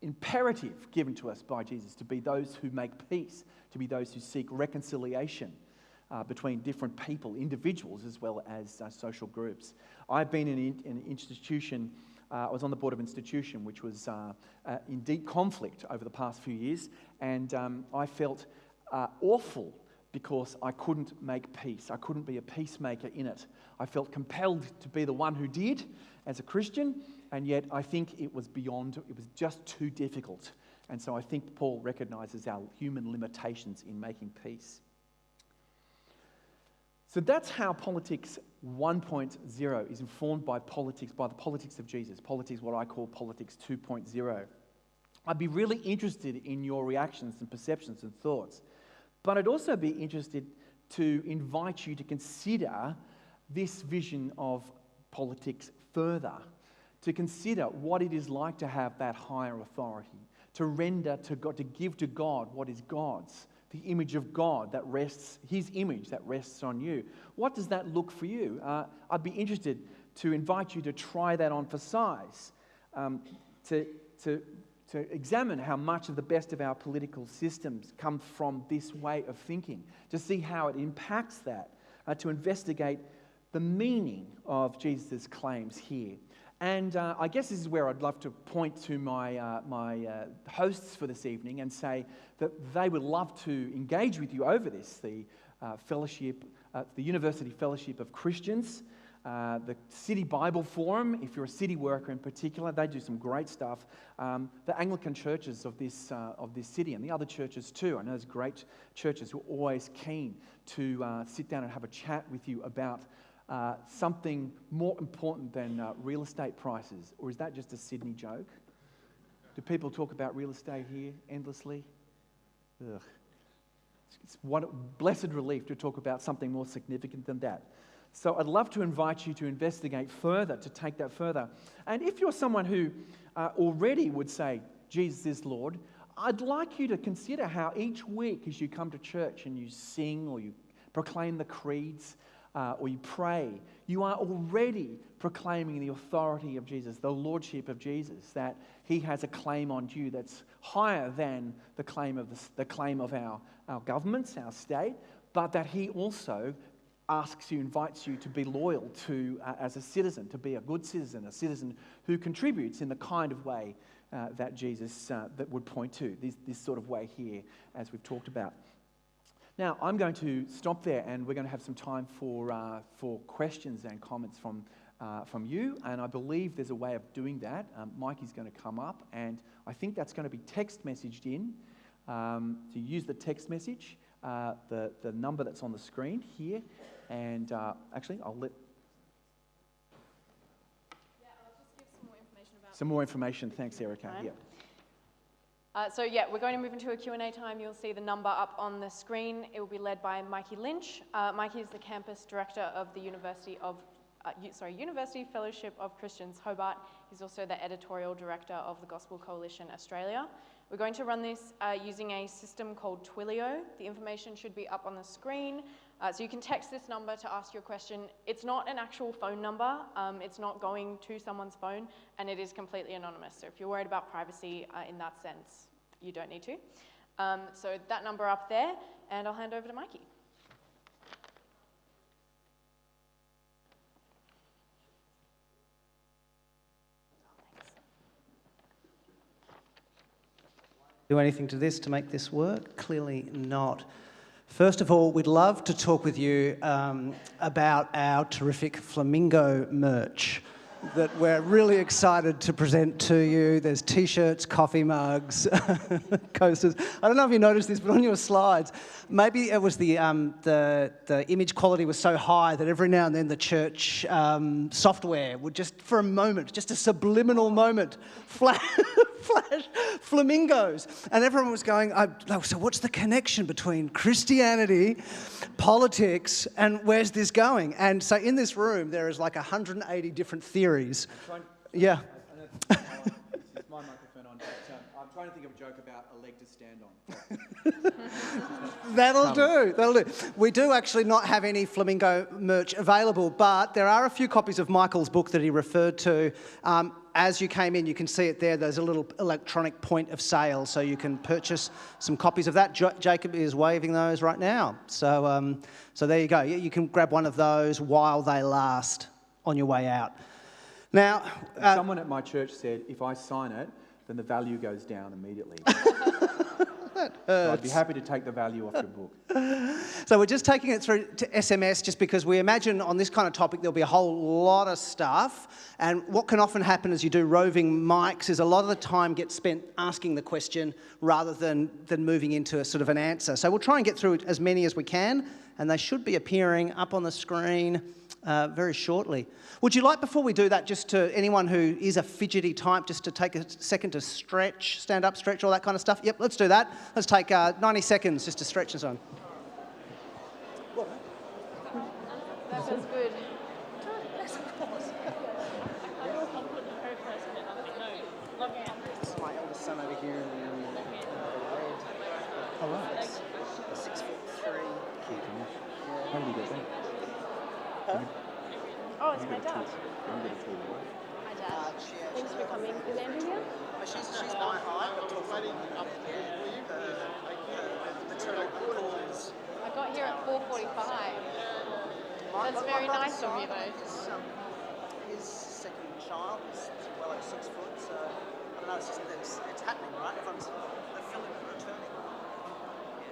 imperative given to us by Jesus to be those who make peace, to be those who seek reconciliation between different people, individuals as well as social groups. I've been in an institution. I was on the board of an institution which was in deep conflict over the past few years, and I felt awful because I couldn't make peace. I couldn't be a peacemaker in it. I felt compelled to be the one who did as a Christian, and yet I think it was just too difficult. And so I think Paul recognises our human limitations in making peace. So that's how politics 1.0 is informed by the politics of Jesus. Politics, what I call politics 2.0. I'd be really interested in your reactions and perceptions and thoughts. But I'd also be interested to invite you to consider this vision of politics further, to consider what it is like to have that higher authority, to render to God, to give to God what is God's, the image of God that rests, His image that rests on you. What does that look for you? I'd be interested to invite you to try that on for size, to examine how much of the best of our political systems come from this way of thinking, to see how it impacts that, to investigate the meaning of Jesus' claims here. And I guess this is where I'd love to point to my hosts for this evening and say that they would love to engage with you over this, the fellowship, the University Fellowship of Christians. the City Bible Forum, if you're a city worker in particular, they do some great stuff. The Anglican churches of this city and the other churches too. I know there's great churches who are always keen to sit down and have a chat with you about something more important than real estate prices. Or is that just a Sydney joke? Do people talk about real estate here endlessly? Ugh. It's what a blessed relief to talk about something more significant than that. So I'd love to invite you to investigate further, to take that further. And if you're someone who already would say, Jesus is Lord, I'd like you to consider how each week as you come to church and you sing or you proclaim the creeds or you pray, you are already proclaiming the authority of Jesus, the lordship of Jesus, that he has a claim on you that's higher than the claim of our governments, our state, but that he also asks you, invites you to be loyal to, as a citizen, to be a good citizen, a citizen who contributes in the kind of way that Jesus that would point to, this sort of way here, as we've talked about. Now, I'm going to stop there, and we're going to have some time for questions and comments from you, and I believe there's a way of doing that. Mikey's going to come up, and I think that's going to be text messaged in. To use the text message, the number that's on the screen here. And actually, I'll let...
Yeah, I'll just give some more information about...
Some more information. Thanks, Erica.
Yeah. We're going to move into a Q&A time. You'll see the number up on the screen. It will be led by Mikey Lynch. Mikey is the campus director of the University Fellowship of Christians Hobart. He's also the editorial director of the Gospel Coalition Australia. We're going to run this using a system called Twilio. The information should be up on the screen. So you can text this number to ask your question. It's not an actual phone number. It's not going to someone's phone, and it is completely anonymous. So if you're worried about privacy in that sense, you don't need to. So that number up there, and I'll hand over to Mikey.
Do anything to this to make this work? Clearly not. First of all, we'd love to talk with you about our terrific flamingo merch that we're really excited to present to you. There's t-shirts, coffee mugs, coasters. I don't know if you noticed this, but on your slides, maybe it was the image quality was so high that every now and then the church software would just, for a moment, just a subliminal moment, flash flamingos. And everyone was going, so what's the connection between Christianity, politics, and where's this going? And so in this room, there is like 180 different theories. Yeah.
This is my microphone on, but I'm trying to think of a joke about a leg to stand on.
That'll do. We do actually not have any flamingo merch available, but there are a few copies of Michael's book that he referred to. As you came in, you can see it there. There's a little electronic point of sale, so you can purchase some copies of that. Jacob is waving those right now. So there you go. You can grab one of those while they last on your way out. Now,
someone at my church said, if I sign it, then the value goes down immediately. So I'd be happy to take the value off your book.
So we're just taking it through to SMS just because we imagine on this kind of topic there'll be a whole lot of stuff. And what can often happen as you do roving mics is a lot of the time gets spent asking the question rather than moving into a sort of an answer. So we'll try and get through as many as we can, and they should be appearing up on the screen very shortly. Would you like, before we do that, just to anyone who is a fidgety type, just to take a second to stretch, stand up, stretch, all that kind of stuff? Yep, let's do that. Let's take 90 seconds just to stretch and so on.
That feels good.
My eldest son over here in the red. All right. 6'3" kid.
How did you get that?
Oh, it's my dad. Hi, Dad. Thanks for coming. Is Andrew here?
She's my height, but
I got here at 4:45. That's very nice of you, though.
His second child is well over 6 foot, so I don't know, it's happening, right? Everyone's returning.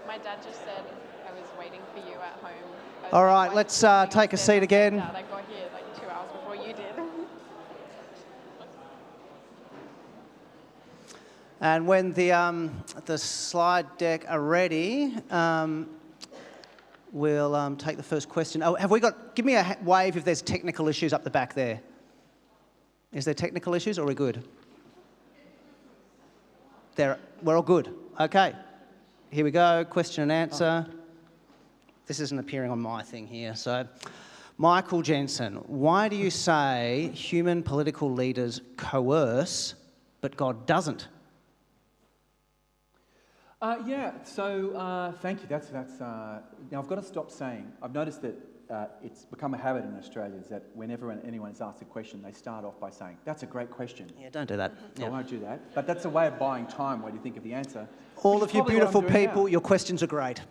My dad just said I was waiting for you at home.
All right, let's take a seat again.
I got here like 2 hours
And when the slide deck are ready, we'll take the first question. Oh, have we got... Give me a wave if there's technical issues up the back there. Is there technical issues, or are we good? We're all good. Okay. Here we go. Question and answer. This isn't appearing on my thing here. So, Michael Jensen, why do you say human political leaders coerce, but God doesn't?
Thank you. That's now I've got to stop saying. I've noticed that it's become a habit in Australia is that whenever anyone is asked a question, they start off by saying, "That's a great question."
Yeah, don't do that.
I won't do that. But that's a way of buying time while you think of the answer.
All of you beautiful people, your questions are great.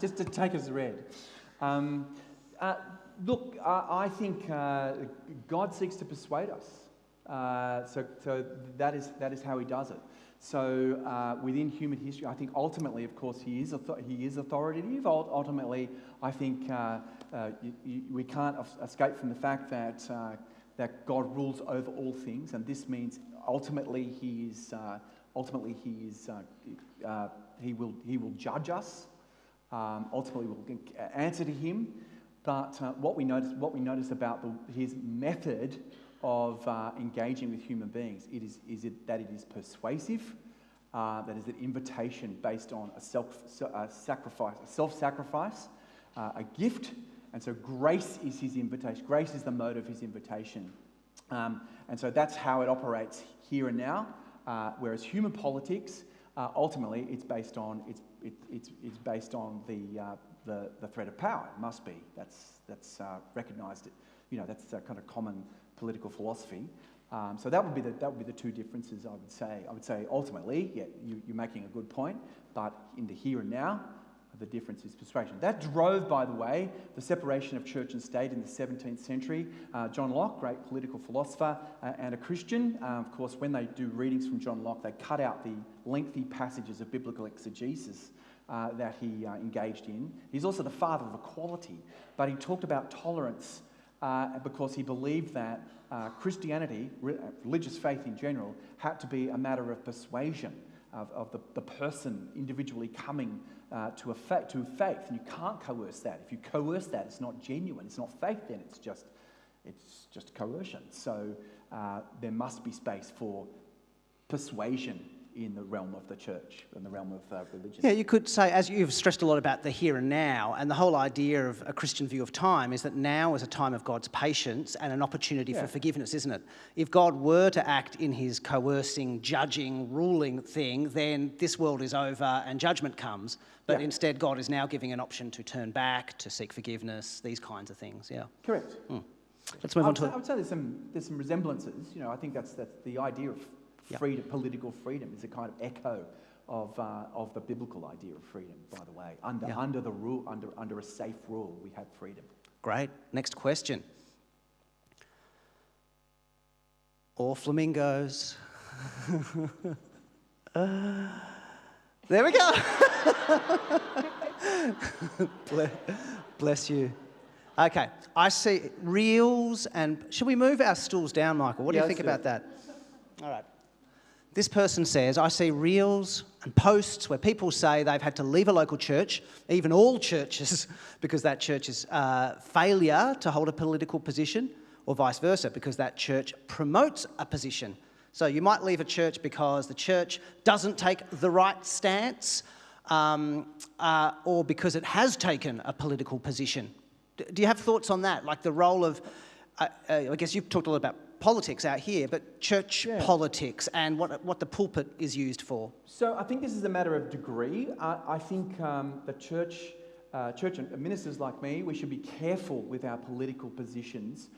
Just to take as read. Look, I think God seeks to persuade us. So that is how He does it. So within human history, I think ultimately, of course, He is authoritative. Ultimately, I think we can't escape from the fact that God rules over all things, and this means ultimately He will judge us. Ultimately, we'll answer to Him. But what we notice about His method of engaging with human beings, that it is persuasive, that is an invitation based on a self-sacrifice, a gift, and so grace is His invitation. Grace is the mode of His invitation, and so that's how it operates here and now. Whereas human politics, ultimately, it's based on the threat of power. It must be. That's recognised. That's a kind of common political philosophy. So that would be the two differences. I would say ultimately, yeah, you're making a good point. But in the here and now, the difference is persuasion. That drove, by the way, the separation of church and state in the 17th century. John Locke, great political philosopher and a Christian, of course, when they do readings from John Locke, they cut out the lengthy passages of biblical exegesis that he engaged in. He's also the father of equality, but he talked about tolerance because he believed that Christianity, religious faith in general, had to be a matter of persuasion, of the person individually coming to faith. And you can't coerce that. If you coerce that, it's not genuine. It's not faith then. It's just coercion. So there must be space for persuasion in the realm of the church, in the realm of religion.
Yeah, you could say, as you've stressed a lot about the here and now, and the whole idea of a Christian view of time is that now is a time of God's patience and an opportunity for forgiveness, isn't it? If God were to act in His coercing, judging, ruling thing, then this world is over and judgment comes. But instead, God is now giving an option to turn back, to seek forgiveness, these kinds of things. Yeah.
Correct.
Let's move on to.
I would say there's some resemblances. I think that's the idea of freedom, political freedom, is a kind of echo of the biblical idea of freedom. By the way, under the rule, under a safe rule, we have freedom.
Great. Next question. Or flamingos. There we go. Bless you. Okay, I see reels and... Should we move our stools down, Michael? What do you think about that? All right. This person says, I see reels and posts where people say they've had to leave a local church, even all churches, because that church's failure to hold a political position, or vice versa, because that church promotes a position. So you might leave a church because the church doesn't take the right stance, or because it has taken a political position. Do you have thoughts on that? Like the role of, I guess you've talked a lot about politics out here, but church politics and what the pulpit is used for.
So I think this is a matter of degree. I think the church and ministers like me, we should be careful with our political positions.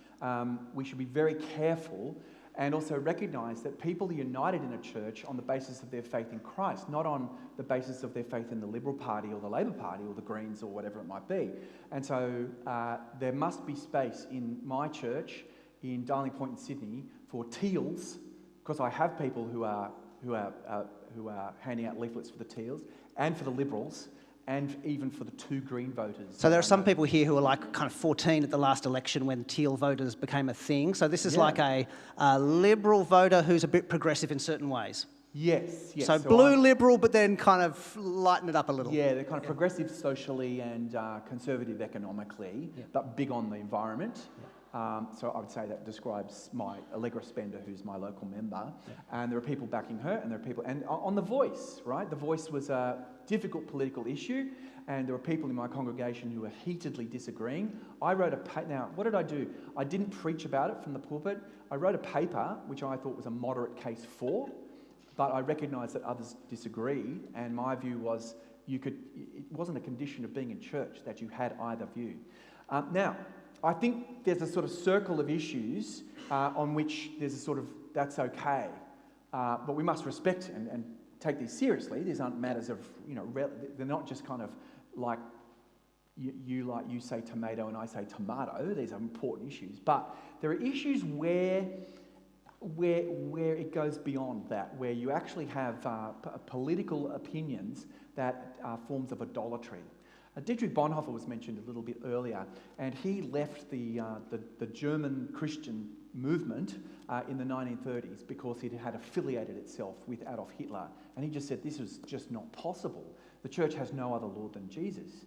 We should be very careful and also recognise that people are united in a church on the basis of their faith in Christ, not on the basis of their faith in the Liberal Party or the Labor Party or the Greens or whatever it might be. And so there must be space in my church in Darling Point in Sydney for teals, because I have people who are handing out leaflets for the teals and for the Liberals, and even for the 2 Green voters.
So there are some people here who are like kind of 14 at the last election when teal voters became a thing. So this is like a Liberal voter who's a bit progressive in certain ways.
Yes, yes.
So blue liberal, but then kind of lighten it up a little.
Yeah, they're kind of progressive socially and conservative economically, but big on the environment. So I would say that describes my Allegra Spender, who's my local member. And there are people backing her, and there are people... And on The Voice, right? The Voice was a difficult political issue, and there were people in my congregation who were heatedly disagreeing. I wrote a... Now, what did I do? I didn't preach about it from the pulpit. I wrote a paper, which I thought was a moderate case for, but I recognised that others disagreed, and my view was it wasn't a condition of being in church that you had either view. Now, I think there's a sort of circle of issues on which there's a sort of, that's okay, but we must respect and take these seriously. These aren't matters of, they're not just kind of like you say tomato and I say tomato. These are important issues, but there are issues where it goes beyond that, where you actually have political opinions that are forms of idolatry. Dietrich Bonhoeffer was mentioned a little bit earlier, and he left the German Christian movement in the 1930s because it had affiliated itself with Adolf Hitler, and he just said this was just not possible. The church has no other Lord than Jesus.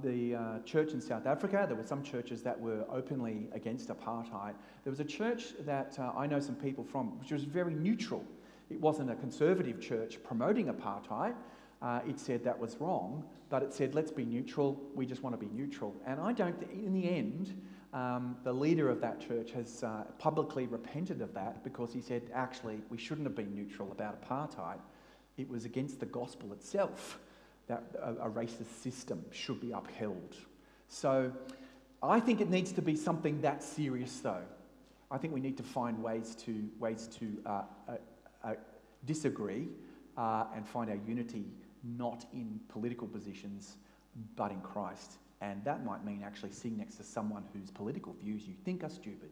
The church in South Africa, there were some churches that were openly against apartheid. There was a church that I know some people from, which was very neutral. It wasn't a conservative church promoting apartheid. It said that was wrong, but it said, let's be neutral. We just want to be neutral. And I don't, in the end, the leader of that church has publicly repented of that because he said, actually, we shouldn't have been neutral about apartheid. It was against the gospel itself that a racist system should be upheld. So I think it needs to be something that serious, though. I think we need to find ways to disagree and find our unity not in political positions, but in Christ. And that might mean actually sitting next to someone whose political views you think are stupid.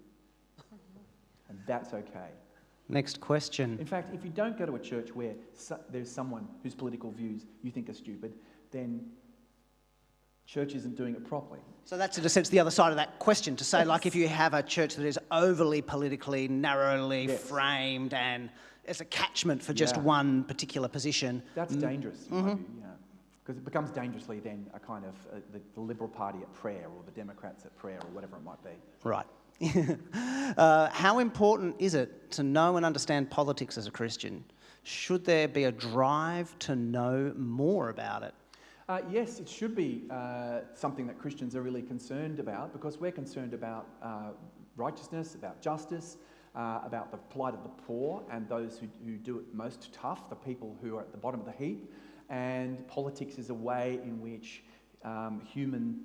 And that's okay.
Next question.
In fact, if you don't go to a church where there's someone whose political views you think are stupid, then church isn't doing it properly.
So that's, in a sense, the other side of that question, to say, like, if you have a church that is overly politically, narrowly framed, and it's a catchment for just one particular position.
That's dangerous, in my view, because it becomes dangerously then a kind of the Liberal Party at prayer, or the Democrats at prayer, or whatever it might be.
Right. How important is it to know and understand politics as a Christian? Should there be a drive to know more about it?
Yes, it should be something that Christians are really concerned about, because we're concerned about righteousness, about justice, about the plight of the poor and those who do it most tough, the people who are at the bottom of the heap. And politics is a way in which human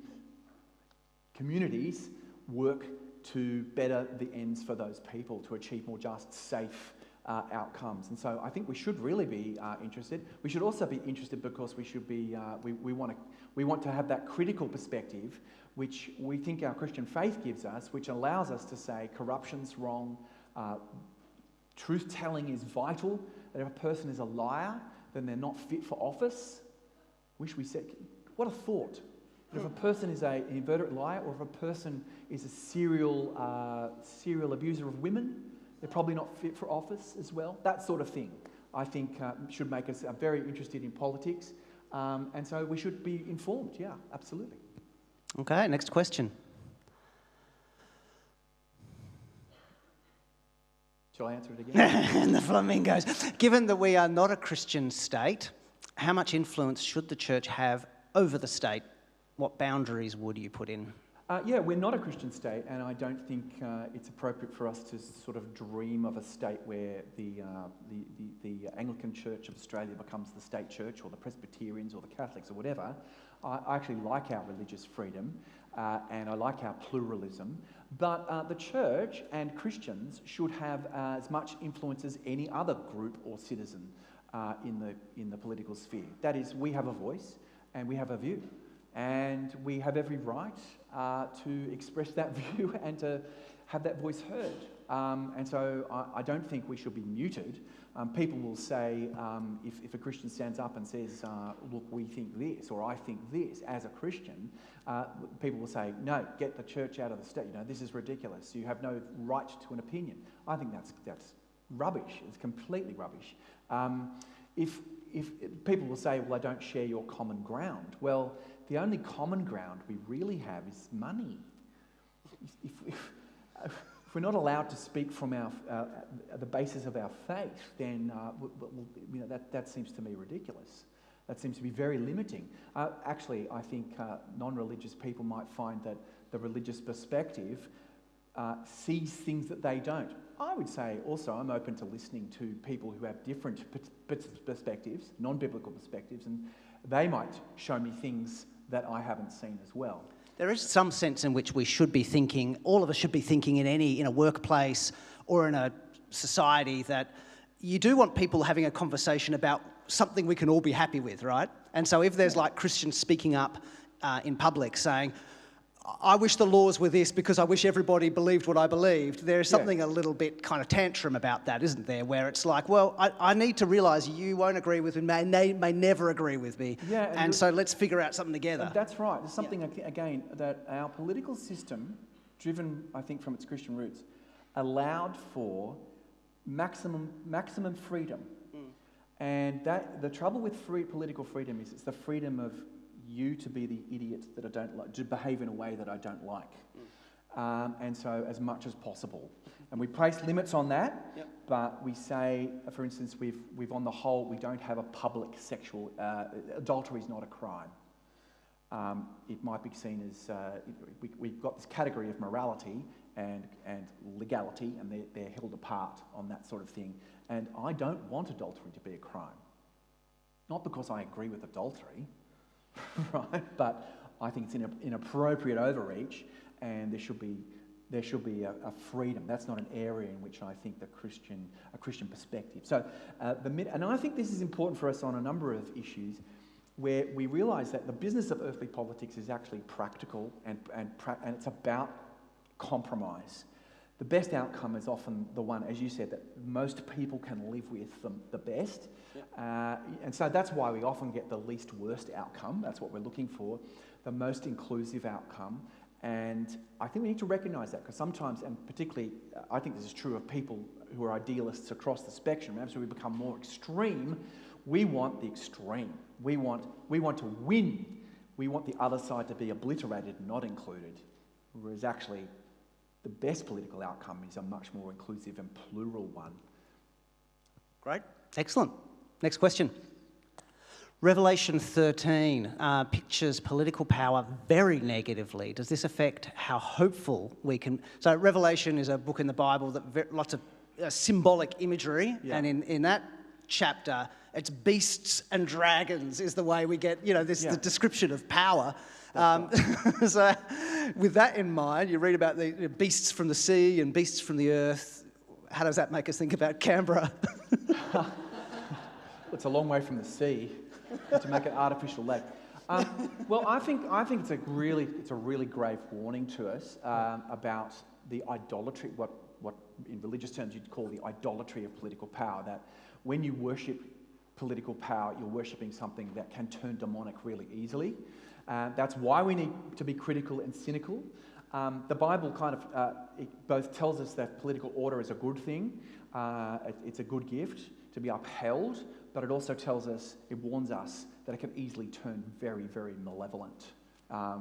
communities work to better the ends for those people, to achieve more just, safe outcomes. And so I think we should really be interested. We should also be interested because we should be we want to have that critical perspective, which we think our Christian faith gives us, which allows us to say corruption's wrong, truth-telling is vital, that if a person is a liar, then they're not fit for office. Wish we said, what a thought. If a person is an inveterate liar, or if a person is a serial abuser of women, they're probably not fit for office as well. That sort of thing, I think, should make us very interested in politics. And so we should be informed, yeah, absolutely.
Okay, next question.
Shall I answer it again?
And the flamingos. Given that we are not a Christian state, how much influence should the church have over the state? What boundaries would you put in?
Yeah, we're not a Christian state, and I don't think it's appropriate for us to sort of dream of a state where the Anglican Church of Australia becomes the state church, or the Presbyterians, or the Catholics, or whatever. I actually like our religious freedom, and I like our pluralism, but the church and Christians should have as much influence as any other group or citizen in the political sphere. That is, we have a voice, and we have a view. And we have every right to express that view and to have that voice heard. And so I don't think we should be muted. People will say, if a Christian stands up and says, look, we think this, or I think this, as a Christian, people will say, no, get the church out of the state. You know, this is ridiculous. You have no right to an opinion. I think that's rubbish. It's completely rubbish. If people will say, well, I don't share your common ground. Well, the only common ground we really have is money. If we're not allowed to speak from the basis of our faith, then that seems to me ridiculous. That seems to be very limiting. Actually, I think non-religious people might find that the religious perspective sees things that they don't. I would say also I'm open to listening to people who have different perspectives, non-biblical perspectives, and they might show me things that I haven't seen as well.
There is some sense in which we should be thinking, all of us should be thinking in a workplace or in a society, that you do want people having a conversation about something we can all be happy with, right? And so if there's like Christians speaking up in public saying, I wish the laws were this because I wish everybody believed what I believed, there's something a little bit kind of tantrum about that, isn't there? Where it's like, well, I need to realise you won't agree with me, may never agree with me, and so let's figure out something together.
That's right. There's something, again, that our political system, driven, I think, from its Christian roots, allowed for maximum freedom. And the trouble with political freedom is it's the freedom of you to be the idiot that I don't like, to behave in a way that I don't like. And so as much as possible. And we place limits on that, but we say, for instance, we've on the whole, we don't have a public sexual, adultery is not a crime. It might be seen as, we've got this category of morality and legality, and they're held apart on that sort of thing. And I don't want adultery to be a crime. Not because I agree with adultery, right? But I think it's an inappropriate overreach, and there should be a freedom. That's not an area in which I think a Christian perspective. So, and I think this is important for us on a number of issues, where we realise that the business of earthly politics is actually practical and it's about compromise. The best outcome is often the one, as you said, that most people can live with the best. And so that's why we often get the least worst outcome. That's what we're looking for, the most inclusive outcome. And I think we need to recognise that, because sometimes, and particularly, I think this is true of people who are idealists across the spectrum, as we become more extreme, we want the extreme. We want to win. We want the other side to be obliterated, not included. Whereas actually, the best political outcome is a much more inclusive and plural one.
Great. Excellent. Next question. Revelation 13 pictures political power very negatively. Does this affect how hopeful we can... So Revelation is a book in the Bible that lots of symbolic imagery, and in that chapter, it's beasts and dragons is the way we get, the description of power. So with that in mind, you read about the beasts from the sea and beasts from the earth. How does that make us think about Canberra?
It's a long way from the sea to make an artificial lake. Well, I think it's a really grave warning to us about the idolatry, what in religious terms you'd call the idolatry of political power, that when you worship political power, you're worshipping something that can turn demonic really easily. That's why we need to be critical and cynical. The Bible kind of it both tells us that political order is a good thing, it's a good gift to be upheld, but it also it warns us that it can easily turn very, very malevolent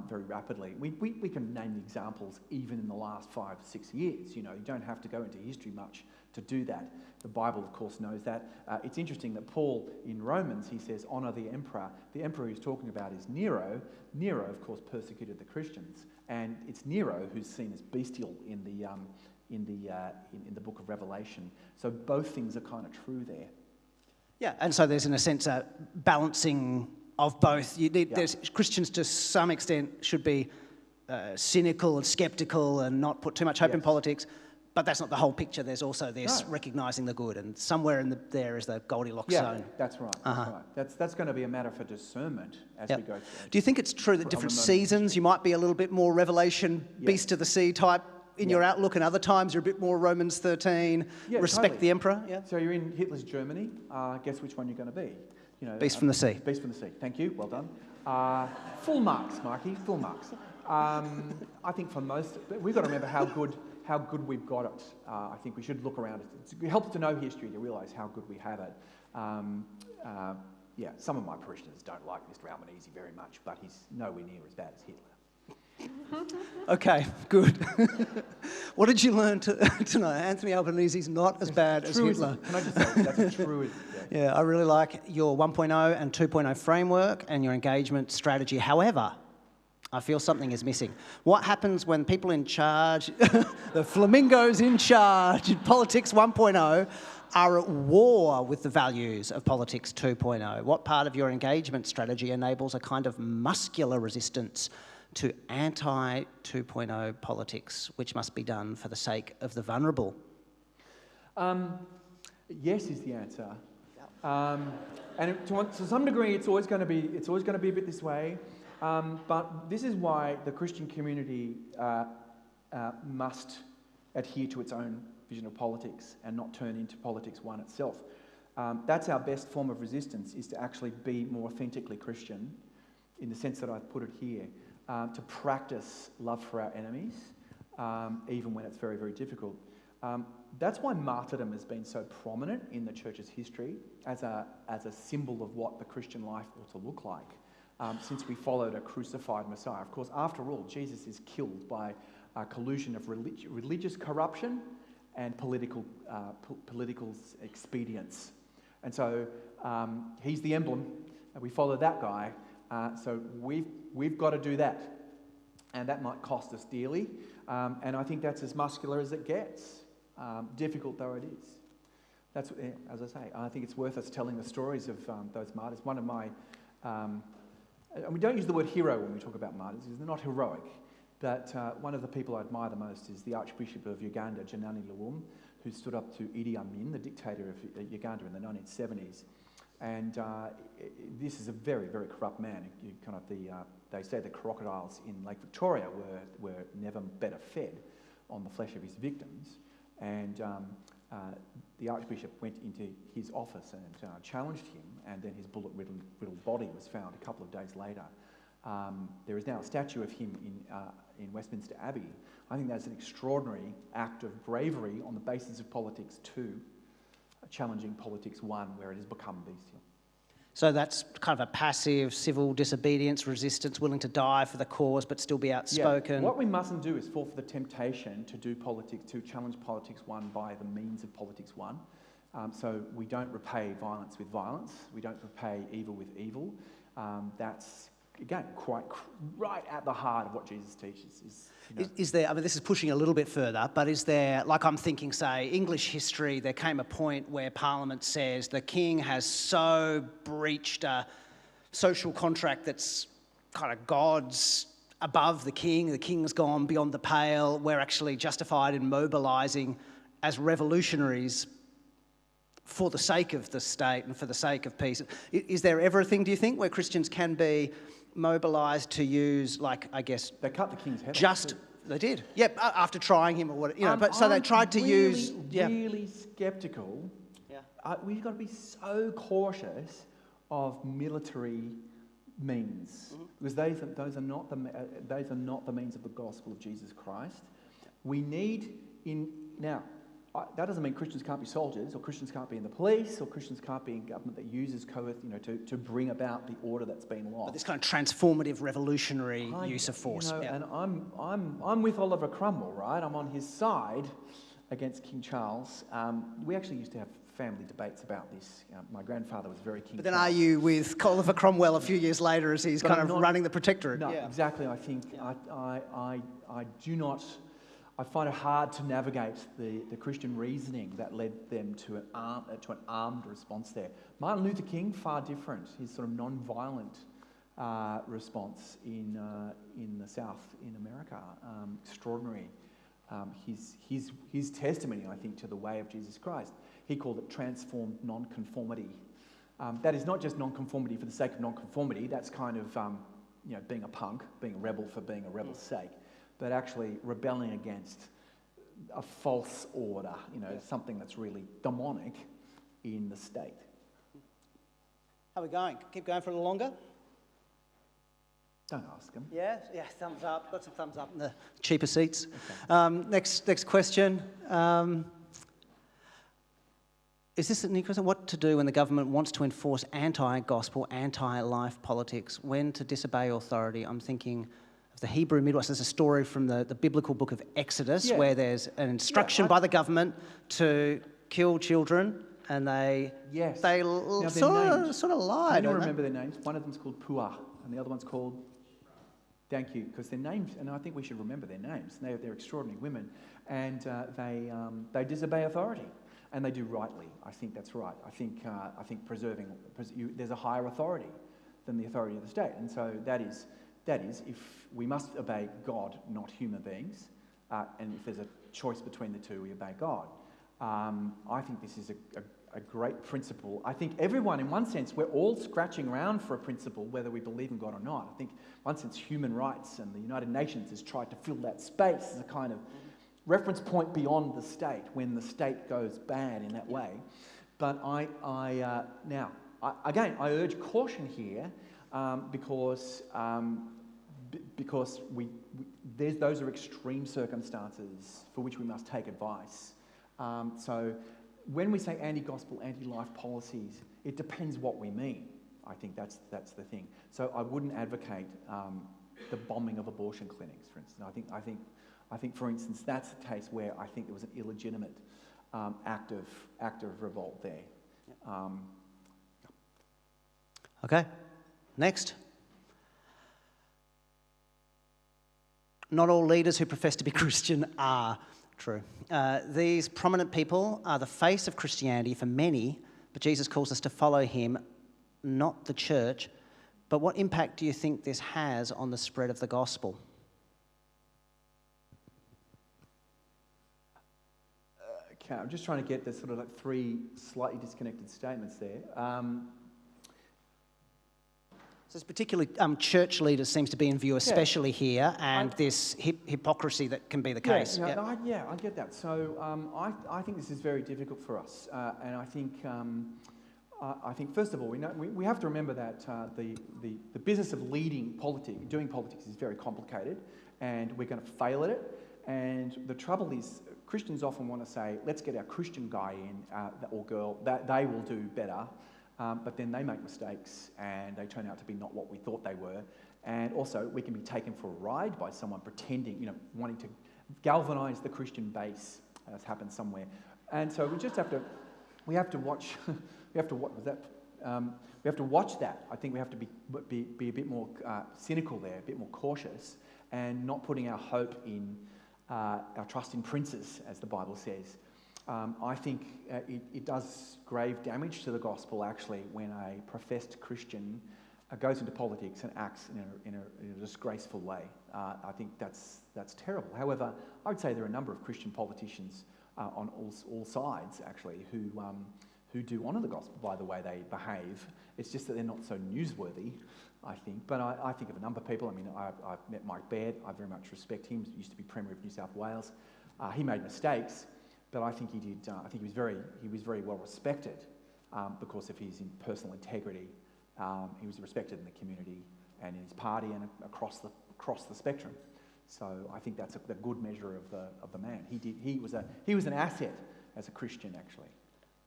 very rapidly. We can name examples even in the last 5 or 6 years. You don't have to go into history much to do that. The Bible, of course, knows that. It's interesting that Paul, in Romans, he says, honour the emperor. The emperor he's talking about is Nero. Nero, of course, persecuted the Christians. And it's Nero who's seen as bestial in the book of Revelation. So both things are kind of true there.
Yeah, and so there's, in a sense, a balancing of both. There's Christians, to some extent, should be cynical and sceptical and not put too much hope in politics. But that's not the whole picture. There's also this recognising the good, and somewhere there is the Goldilocks zone.
Yeah, that's right. Right. That's going to be a matter for discernment as we go through.
Do you think it's true that different seasons you might be a little bit more Revelation, Beast of the Sea type in your outlook, and other times you're a bit more Romans 13, respect the emperor? Yeah.
So you're in Hitler's Germany. Guess which one you're going to be?
Beast from the Sea.
Beast from the Sea. Thank you. Well done. Full marks, Mikey, full marks. I think for most, we've got to remember how good we've got it. I think we should look around. It helps to know history to realise how good we have it. Some of my parishioners don't like Mr. Albanese very much, but he's nowhere near as bad as Hitler.
Okay, good. What did you learn to know? Anthony Albanese's not as bad as Hitler.
Can I just say, that's a truism.
Yeah, I really like your 1.0 and 2.0 framework and your engagement strategy. However, I feel something is missing. What happens when people in charge, the flamingos in charge in Politics 1.0, are at war with the values of Politics 2.0? What part of your engagement strategy enables a kind of muscular resistance to anti-2.0 politics, which must be done for the sake of the vulnerable?
Yes is the answer. And to some degree, it's always going to be a bit this way. But this is why the Christian community must adhere to its own vision of politics and not turn into Politics 1 itself. That's our best form of resistance, is to actually be more authentically Christian, in the sense that I've put it here, to practice love for our enemies, even when it's very, very difficult. That's why martyrdom has been so prominent in the church's history as a symbol of what the Christian life ought to look like, since we followed a crucified Messiah. Of course, after all, Jesus is killed by a collusion of religious corruption and political expedience. And so he's the emblem, and we follow that guy. So we've got to do that. And that might cost us dearly. And I think that's as muscular as it gets, difficult though it is. That's, as I say, I think it's worth us telling the stories of those martyrs. One of my, and we don't use the word hero when we talk about martyrs, because they're not heroic. But one of the people I admire the most is the Archbishop of Uganda, Janani Luwum, who stood up to Idi Amin, the dictator of Uganda in the 1970s. And this is a very, very corrupt man. They say the crocodiles in Lake Victoria were never better fed on the flesh of his victims. And the Archbishop went into his office and challenged him, and then his bullet-riddled body was found a couple of days later. There is now a statue of him in Westminster Abbey. I think that's an extraordinary act of bravery on the basis of Politics 2, challenging Politics 1, where it has become bestial.
So that's kind of a passive civil disobedience, resistance, willing to die for the cause but still be outspoken.
Yeah. What we mustn't do is fall for the temptation to do Politics 2, challenge Politics 1 by the means of Politics 1. So we don't repay violence with violence. We don't repay evil with evil. That's, again, quite right at the heart of what Jesus teaches.
Is there, I mean, this is pushing a little bit further, but is there, like I'm thinking, say, English history, there came a point where Parliament says the king has so breached a social contract that's kind of God's above the king's gone beyond the pale, we're actually justified in mobilising as revolutionaries for the sake of the state and for the sake of peace. Is there ever a thing, do you think, where Christians can be mobilised to use, like, I guess...
They cut the king's head off.
They did. Yep, after trying him or what, you know, but so they tried to use... Yeah.
Really sceptical. Yeah. We've got to be so cautious of military means, because those are not the means of the gospel of Jesus Christ. We need that doesn't mean Christians can't be soldiers, or Christians can't be in the police, or Christians can't be in government that uses to bring about the order that's been lost.
But this kind of transformative, revolutionary use of force.
And I'm with Oliver Cromwell, right? I'm on his side against King Charles. We actually used to have family debates about this. My grandfather was very King.
But then
Charles.
are you with Oliver Cromwell a few years later as he's running the protectorate?
No, exactly. I think I do not. I find it hard to navigate the Christian reasoning that led them to an armed response there. Martin Luther King, far different. His sort of non-violent response in the South in America, extraordinary. His testimony, I think, to the way of Jesus Christ. He called it transformed nonconformity. That is not just nonconformity for the sake of nonconformity. That's kind of being a punk, being a rebel for being a rebel's sake. But actually rebelling against a false order, something that's really demonic in the state.
How are we going? Keep going for a little longer?
Don't ask them.
Yeah, thumbs up. Got some thumbs up in the cheaper seats. Okay. Next question. Is this a new question? What to do when the government wants to enforce anti-gospel, anti-life politics? When to disobey authority? I'm thinking of the Hebrew midwives. There's a story from the biblical book of Exodus where there's an instruction by the government to kill children, and they sort of lie.
Can you remember their names? One of them's called Puah, and the other one's called... Thank you, because their names, and I think we should remember their names. They're extraordinary women, and they disobey authority. And they do rightly. I think that's right. I think there's a higher authority than the authority of the state, and so that is if we must obey God, not human beings, and if there's a choice between the two, we obey God. I think this is a great principle. I think everyone, in one sense, we're all scratching around for a principle, whether we believe in God or not. I think, in one sense, human rights and the United Nations has tried to fill that space as a kind of reference point beyond the state when the state goes bad in that way. But now I urge caution here because those are extreme circumstances for which we must take advice. So when we say anti-gospel, anti-life policies, it depends what we mean. I think that's the thing. So I wouldn't advocate the bombing of abortion clinics, for instance. I think, for instance, that's a case where I think there was an illegitimate act of revolt there.
Okay, next. Not all leaders who profess to be Christian are. True. These prominent people are the face of Christianity for many, but Jesus calls us to follow him, not the church. But what impact do you think this has on the spread of the gospel?
Okay, I'm just trying to get the sort of like three slightly disconnected statements there.
So this particularly church leaders seems to be in view, especially here, and this hypocrisy that can be the case.
I get that. So I think this is very difficult for us, and I think first of all we have to remember that the business of doing politics is very complicated, and we're going to fail at it. And the trouble is, Christians often want to say, let's get our Christian guy in, or girl, that they will do better. But then they make mistakes and they turn out to be not what we thought they were. And also, we can be taken for a ride by someone pretending, wanting to galvanise the Christian base, as happened somewhere. And so we just have to watch, we have to watch that. I think we have to be a bit more cynical there, a bit more cautious, and not putting our hope in our trust in princes, as the Bible says. I think it does grave damage to the gospel, actually, when a professed Christian goes into politics and acts in a disgraceful way. I think that's terrible. However, I would say there are a number of Christian politicians on all sides, actually, who do honour the gospel by the way they behave. It's just that they're not so newsworthy, I think. But I think of a number of people. I mean, I've met Mike Baird. I very much respect him. He used to be Premier of New South Wales. He made mistakes. But I think he did. I think he was very well respected because of his personal integrity. He was respected in the community and in his party and across the spectrum. So I think that's a good measure of the man. He was an asset as a Christian, actually.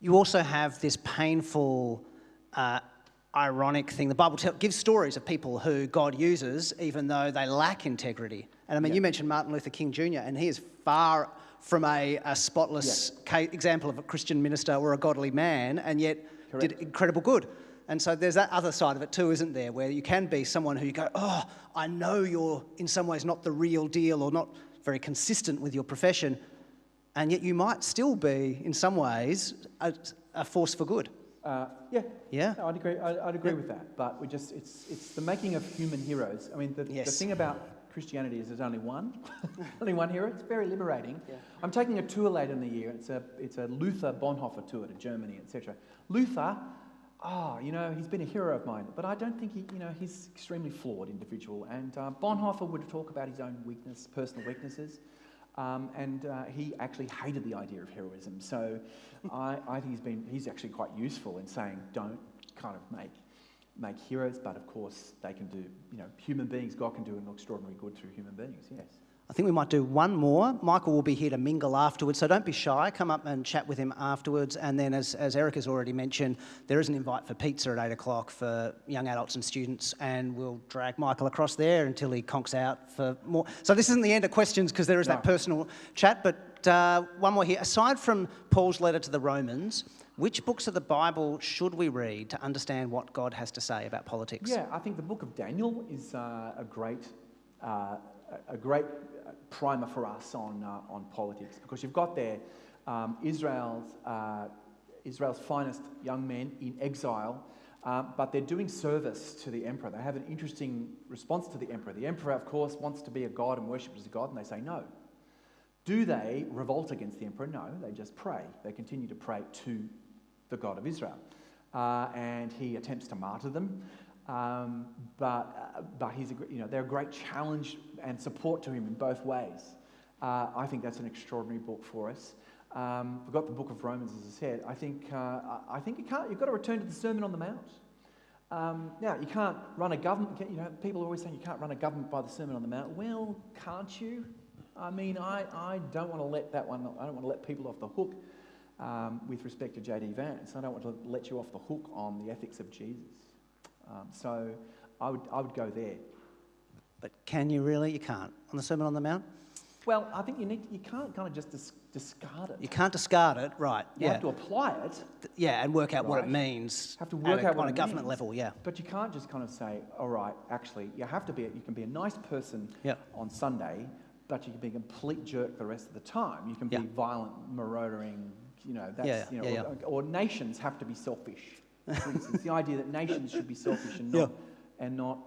You also have this painful, ironic thing. The Bible gives stories of people who God uses even though they lack integrity. And I mean, you mentioned Martin Luther King Jr. and he is far from a spotless example of a Christian minister or a godly man, and yet did incredible good. And so there's that other side of it too, isn't there, where you can be someone who you go, oh, I know you're in some ways not the real deal or not very consistent with your profession, and yet you might still be, in some ways, a force for good.
Yeah. No, I'd agree with that. But it's the making of human heroes. I mean, the thing about Christianity is there's only one hero. It's very liberating. Yeah. I'm taking a tour later in the year. It's a Luther Bonhoeffer tour to Germany, etc. Luther, he's been a hero of mine, but I don't think he's extremely flawed individual. And Bonhoeffer would talk about his own personal weaknesses, and he actually hated the idea of heroism. So I think he's actually quite useful in saying don't kind of make make heroes, but of course they can do, human beings, God can do an extraordinary good through human beings, yes.
I think we might do one more. Michael will be here to mingle afterwards, so don't be shy. Come up and chat with him afterwards. And then, as Eric has already mentioned, there is an invite for pizza at 8 o'clock for young adults and students, and we'll drag Michael across there until he conks out for more. So this isn't the end of questions because there is that personal chat, but one more here. Aside from Paul's letter to the Romans, which books of the Bible should we read to understand what God has to say about politics?
Yeah, I think the book of Daniel is a great primer for us on politics, because you've got there Israel's finest young men in exile, but they're doing service to the emperor. They have an interesting response to the emperor. The emperor, of course, wants to be a god and worship as a god, and they say no. Do they revolt against the emperor? No, they just pray. They continue to pray to the God of Israel, and he attempts to martyr them. But he's they're a great challenge and support to him in both ways. I think that's an extraordinary book for us. We've got the book of Romans, as I said. I think you've got to return to the Sermon on the Mount. Now, you can't run a government. People are always saying you can't run a government by the Sermon on the Mount. Well, can't you? I mean, I don't want to let that one. I don't want to let people off the hook with respect to J.D. Vance. I don't want to let you off the hook on the ethics of Jesus. So I would go there.
But can you really? You can't. On the Sermon on the Mount?
Well, I think you can't kind of just discard it.
You can't discard it, right?
You have to apply it.
Yeah, and work out what it means.
Have to work out what
on a
it
government
means.
level, yeah.
But you can't just kind of say, all right, actually, you can be a nice person on Sunday, but you can be a complete jerk the rest of the time. You can be violent, marauding, or nations have to be selfish. For instance, the idea that nations should be selfish and not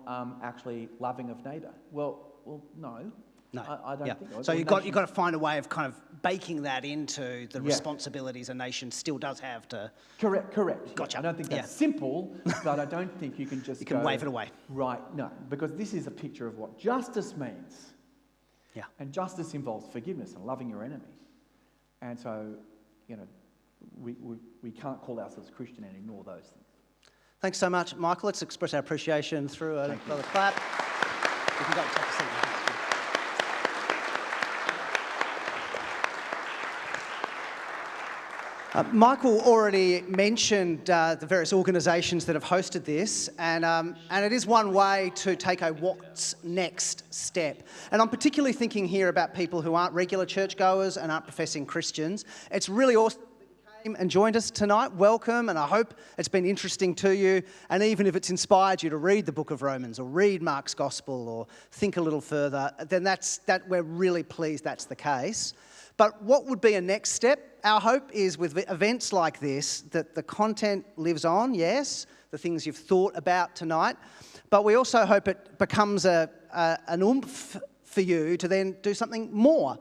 actually loving of neighbour. Well, no. I don't think so.
So you've got to find a way of kind of baking that into the responsibilities a nation still does have to.
Correct.
Gotcha.
I don't think that's simple, but I don't think you can just
wave it away.
Right, no, because this is a picture of what justice means.
Yeah. And
justice involves forgiveness and loving your enemies. And so, we can't call ourselves Christian and ignore those things.
Thanks so much, Michael. Let's express our appreciation through another clap. You can go and take a seat. Michael already mentioned the various organisations that have hosted this, and it is one way to take a what's next step. And I'm particularly thinking here about people who aren't regular churchgoers and aren't professing Christians. It's really awesome that you came and joined us tonight. Welcome, and I hope it's been interesting to you. And even if it's inspired you to read the book of Romans or read Mark's Gospel or think a little further, then we're really pleased that's the case. But what would be a next step? Our hope is with events like this that the content lives on, yes, the things you've thought about tonight, but we also hope it becomes an oomph for you to then do something more.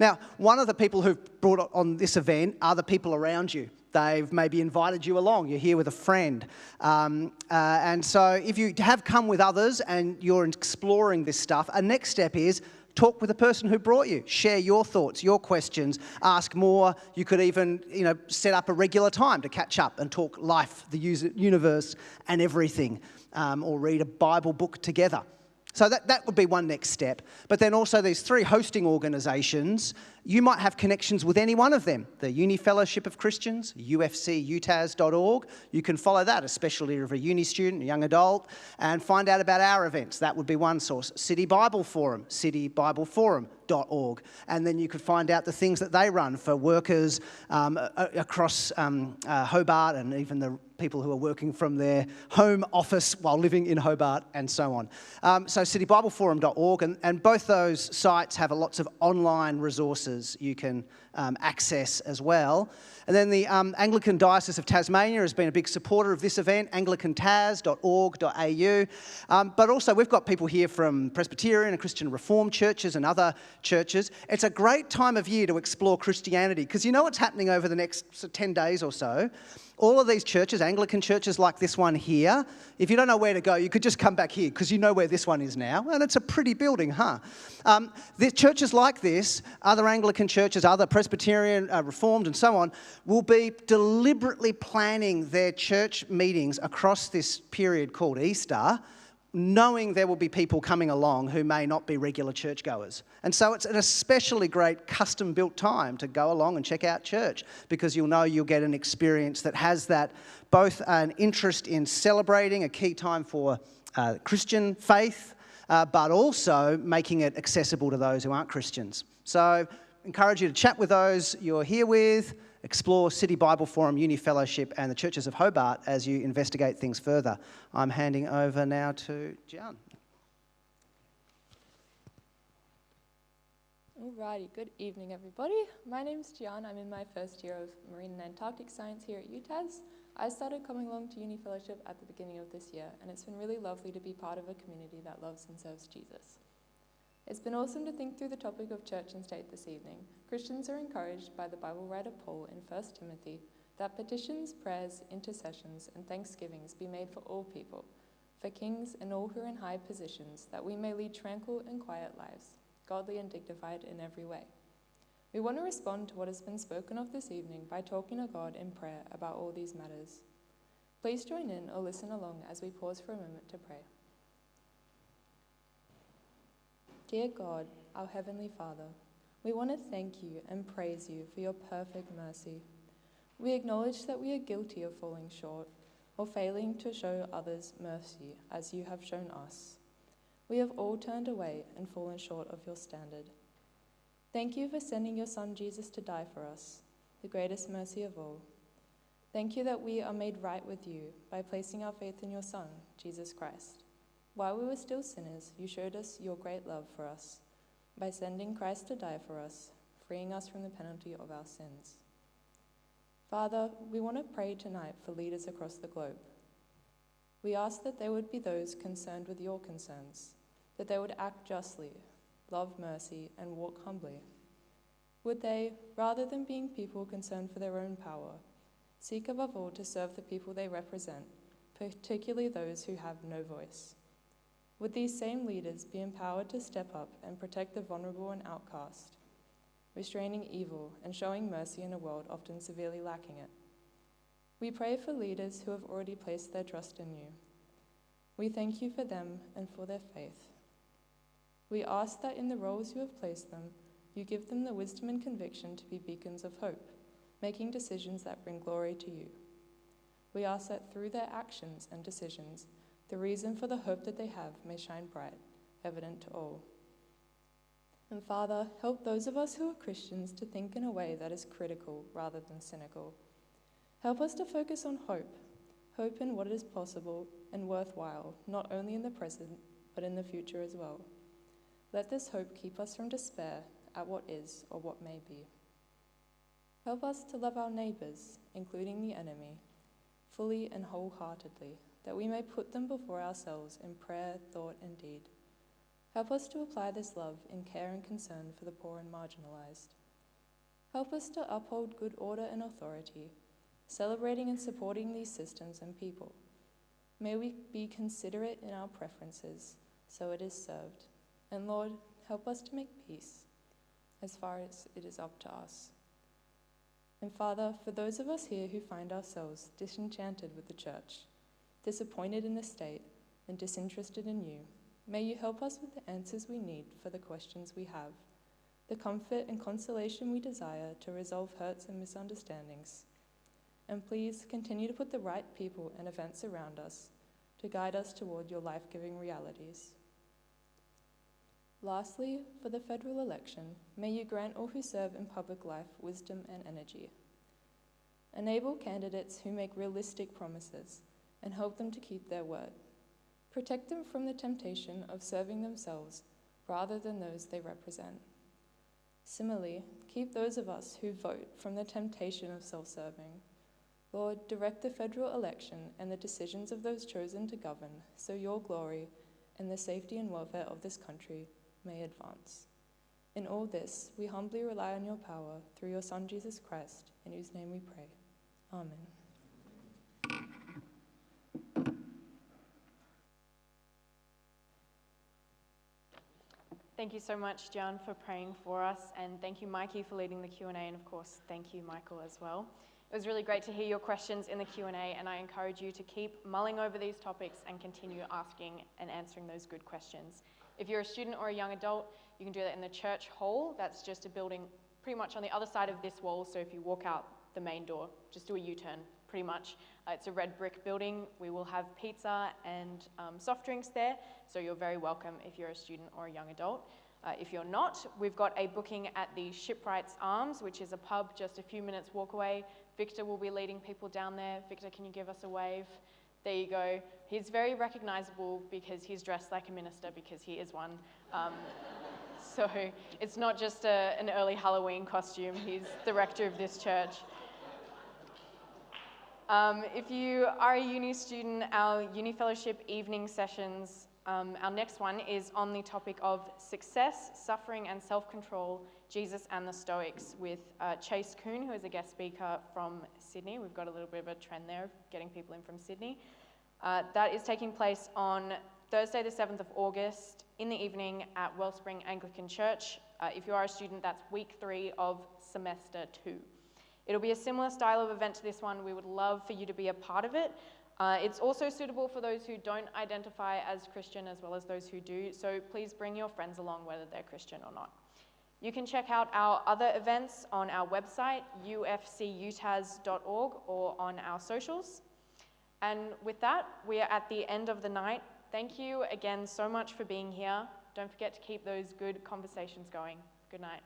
Now, one of the people who've brought on this event are the people around you. They've maybe invited you along. You're here with a friend. And so if you have come with others and you're exploring this stuff, a next step is talk with the person who brought you. Share your thoughts, your questions, ask more. You could even, set up a regular time to catch up and talk life, the universe, and everything, or read a Bible book together. So that would be one next step. But then also these three hosting organisations, you might have connections with any one of them. The Uni Fellowship of Christians, ufcutaz.org. You can follow that, especially if you're a uni student, a young adult, and find out about our events. That would be one source. City Bible Forum, citybibleforum.org. And then you could find out the things that they run for workers across Hobart, and even the people who are working from their home office while living in Hobart, and so on. So citybibleforum.org, and both those sites have lots of online resources you can access as well. And then the Anglican Diocese of Tasmania has been a big supporter of this event, anglicantaz.org.au. But also we've got people here from Presbyterian and Christian Reformed churches and other churches. It's a great time of year to explore Christianity, because you know what's happening over the next 10 days or so? all of these churches, Anglican churches like this one here, if you don't know where to go, you could just come back here because you know where this one is now. And it's a pretty building, huh? The churches like this, other Anglican churches, other Presbyterian, Reformed and so on, will be deliberately planning their church meetings across this period called Easter, knowing there will be people coming along who may not be regular churchgoers. And so it's an especially great custom-built time to go along and check out church, because you'll know you'll get an experience that has that, both an interest in celebrating a key time for Christian faith, but also making it accessible to those who aren't Christians. So encourage you to chat with those you're here with, explore City Bible Forum, Uni Fellowship and the Churches of Hobart as you investigate things further. I'm handing over now to Gian.
Alrighty, good evening everybody. My name's Gian. I'm in my first year of Marine and Antarctic Science here at UTAS. I started coming along to Uni Fellowship at the beginning of this year, and it's been really lovely to be part of a community that loves and serves Jesus. It's been awesome to think through the topic of church and state this evening. Christians are encouraged by the Bible writer Paul in 1 Timothy that petitions, prayers, intercessions, and thanksgivings be made for all people, for kings and all who are in high positions, that we may lead tranquil and quiet lives, godly and dignified in every way. We want to respond to what has been spoken of this evening by talking to God in prayer about all these matters. Please join in or listen along as we pause for a moment to pray. Dear God, our Heavenly Father, we want to thank you and praise you for your perfect mercy. We acknowledge that we are guilty of falling short or failing to show others mercy as you have shown us. We have all turned away and fallen short of your standard. Thank you for sending your Son Jesus to die for us, the greatest mercy of all. Thank you that we are made right with you by placing our faith in your Son, Jesus Christ. While we were still sinners, you showed us your great love for us by sending Christ to die for us, freeing us from the penalty of our sins. Father, we want to pray tonight for leaders across the globe. We ask that they would be those concerned with your concerns, that they would act justly, love mercy, and walk humbly. Would they, rather than being people concerned for their own power, seek above all to serve the people they represent, particularly those who have no voice? Would these same leaders be empowered to step up and protect the vulnerable and outcast, restraining evil and showing mercy in a world often severely lacking it? We pray for leaders who have already placed their trust in you. We thank you for them and for their faith. We ask that in the roles you have placed them, you give them the wisdom and conviction to be beacons of hope, making decisions that bring glory to you. We ask that through their actions and decisions, the reason for the hope that they have may shine bright, evident to all. And Father, help those of us who are Christians to think in a way that is critical rather than cynical. Help us to focus on hope, hope in what is possible and worthwhile, not only in the present, but in the future as well. Let this hope keep us from despair at what is or what may be. Help us to love our neighbors, including the enemy, fully and wholeheartedly, that we may put them before ourselves in prayer, thought, and deed. Help us to apply this love in care and concern for the poor and marginalized. Help us to uphold good order and authority, celebrating and supporting these systems and people. May we be considerate in our preferences, so it is served. And Lord, help us to make peace, as far as it is up to us. And Father, for those of us here who find ourselves disenchanted with the church, disappointed in the state, and disinterested in you, may you help us with the answers we need for the questions we have, the comfort and consolation we desire to resolve hurts and misunderstandings. And please continue to put the right people and events around us to guide us toward your life-giving realities. Lastly, for the federal election, may you grant all who serve in public life wisdom and energy. Enable candidates who make realistic promises and help them to keep their word. Protect them from the temptation of serving themselves rather than those they represent. Similarly, keep those of us who vote from the temptation of self-serving. Lord, direct the federal election and the decisions of those chosen to govern, so your glory and the safety and welfare of this country may advance. In all this, we humbly rely on your power through your Son, Jesus Christ, in whose name we pray. Amen.
Thank you so much, John, for praying for us, and thank you, Mikey, for leading the Q&A, and of course, thank you, Michael, as well. It was really great to hear your questions in the Q&A, and I encourage you to keep mulling over these topics and continue asking and answering those good questions. If you're a student or a young adult, you can do that in the church hall. That's just a building pretty much on the other side of this wall, so if you walk out the main door, just do a U-turn, pretty much. It's a red brick building. We will have pizza and soft drinks there, so you're very welcome if you're a student or a young adult. If you're not, we've got a booking at the Shipwrights Arms, which is a pub just a few minutes walk away. Victor will be leading people down there. Victor, can you give us a wave? There you go. He's very recognizable because he's dressed like a minister, because he is one. So it's not just an early Halloween costume. He's the rector of this church. If you are a uni student, our uni fellowship evening sessions, our next one is on the topic of success, suffering, and self-control, Jesus and the Stoics, with Chase Kuhn, who is a guest speaker from Sydney. We've got a little bit of a trend there of getting people in from Sydney. That is taking place on Thursday, the 7th of August, in the evening at Wellspring Anglican Church. If you are a student, that's week 3 of semester 2. It'll be a similar style of event to this one. We would love for you to be a part of it. It's also suitable for those who don't identify as Christian as well as those who do, so please bring your friends along whether they're Christian or not. You can check out our other events on our website, ufcutaz.org, or on our socials. And with that, we are at the end of the night. Thank you again so much for being here. Don't forget to keep those good conversations going. Good night.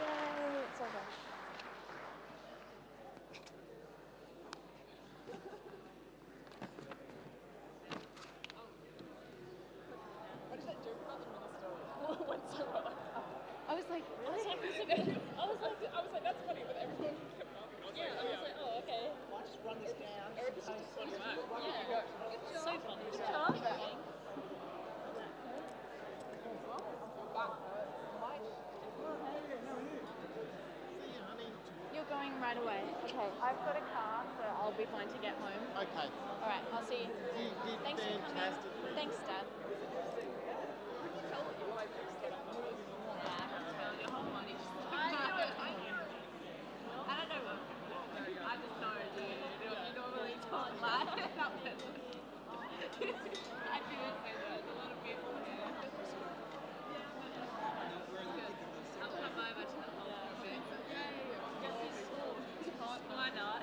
Yay, it's over. I was like, that's funny, but everyone kept talking. Yeah, I was like, oh, okay. I'll just run this down. Yeah, so funny. Good job. You're going right away. Okay, I've got a car, so I'll be fine to get home.
Okay.
All right, I'll see you.
You did
Thanks for coming.
fantastic.
Thanks, Dad. Why not?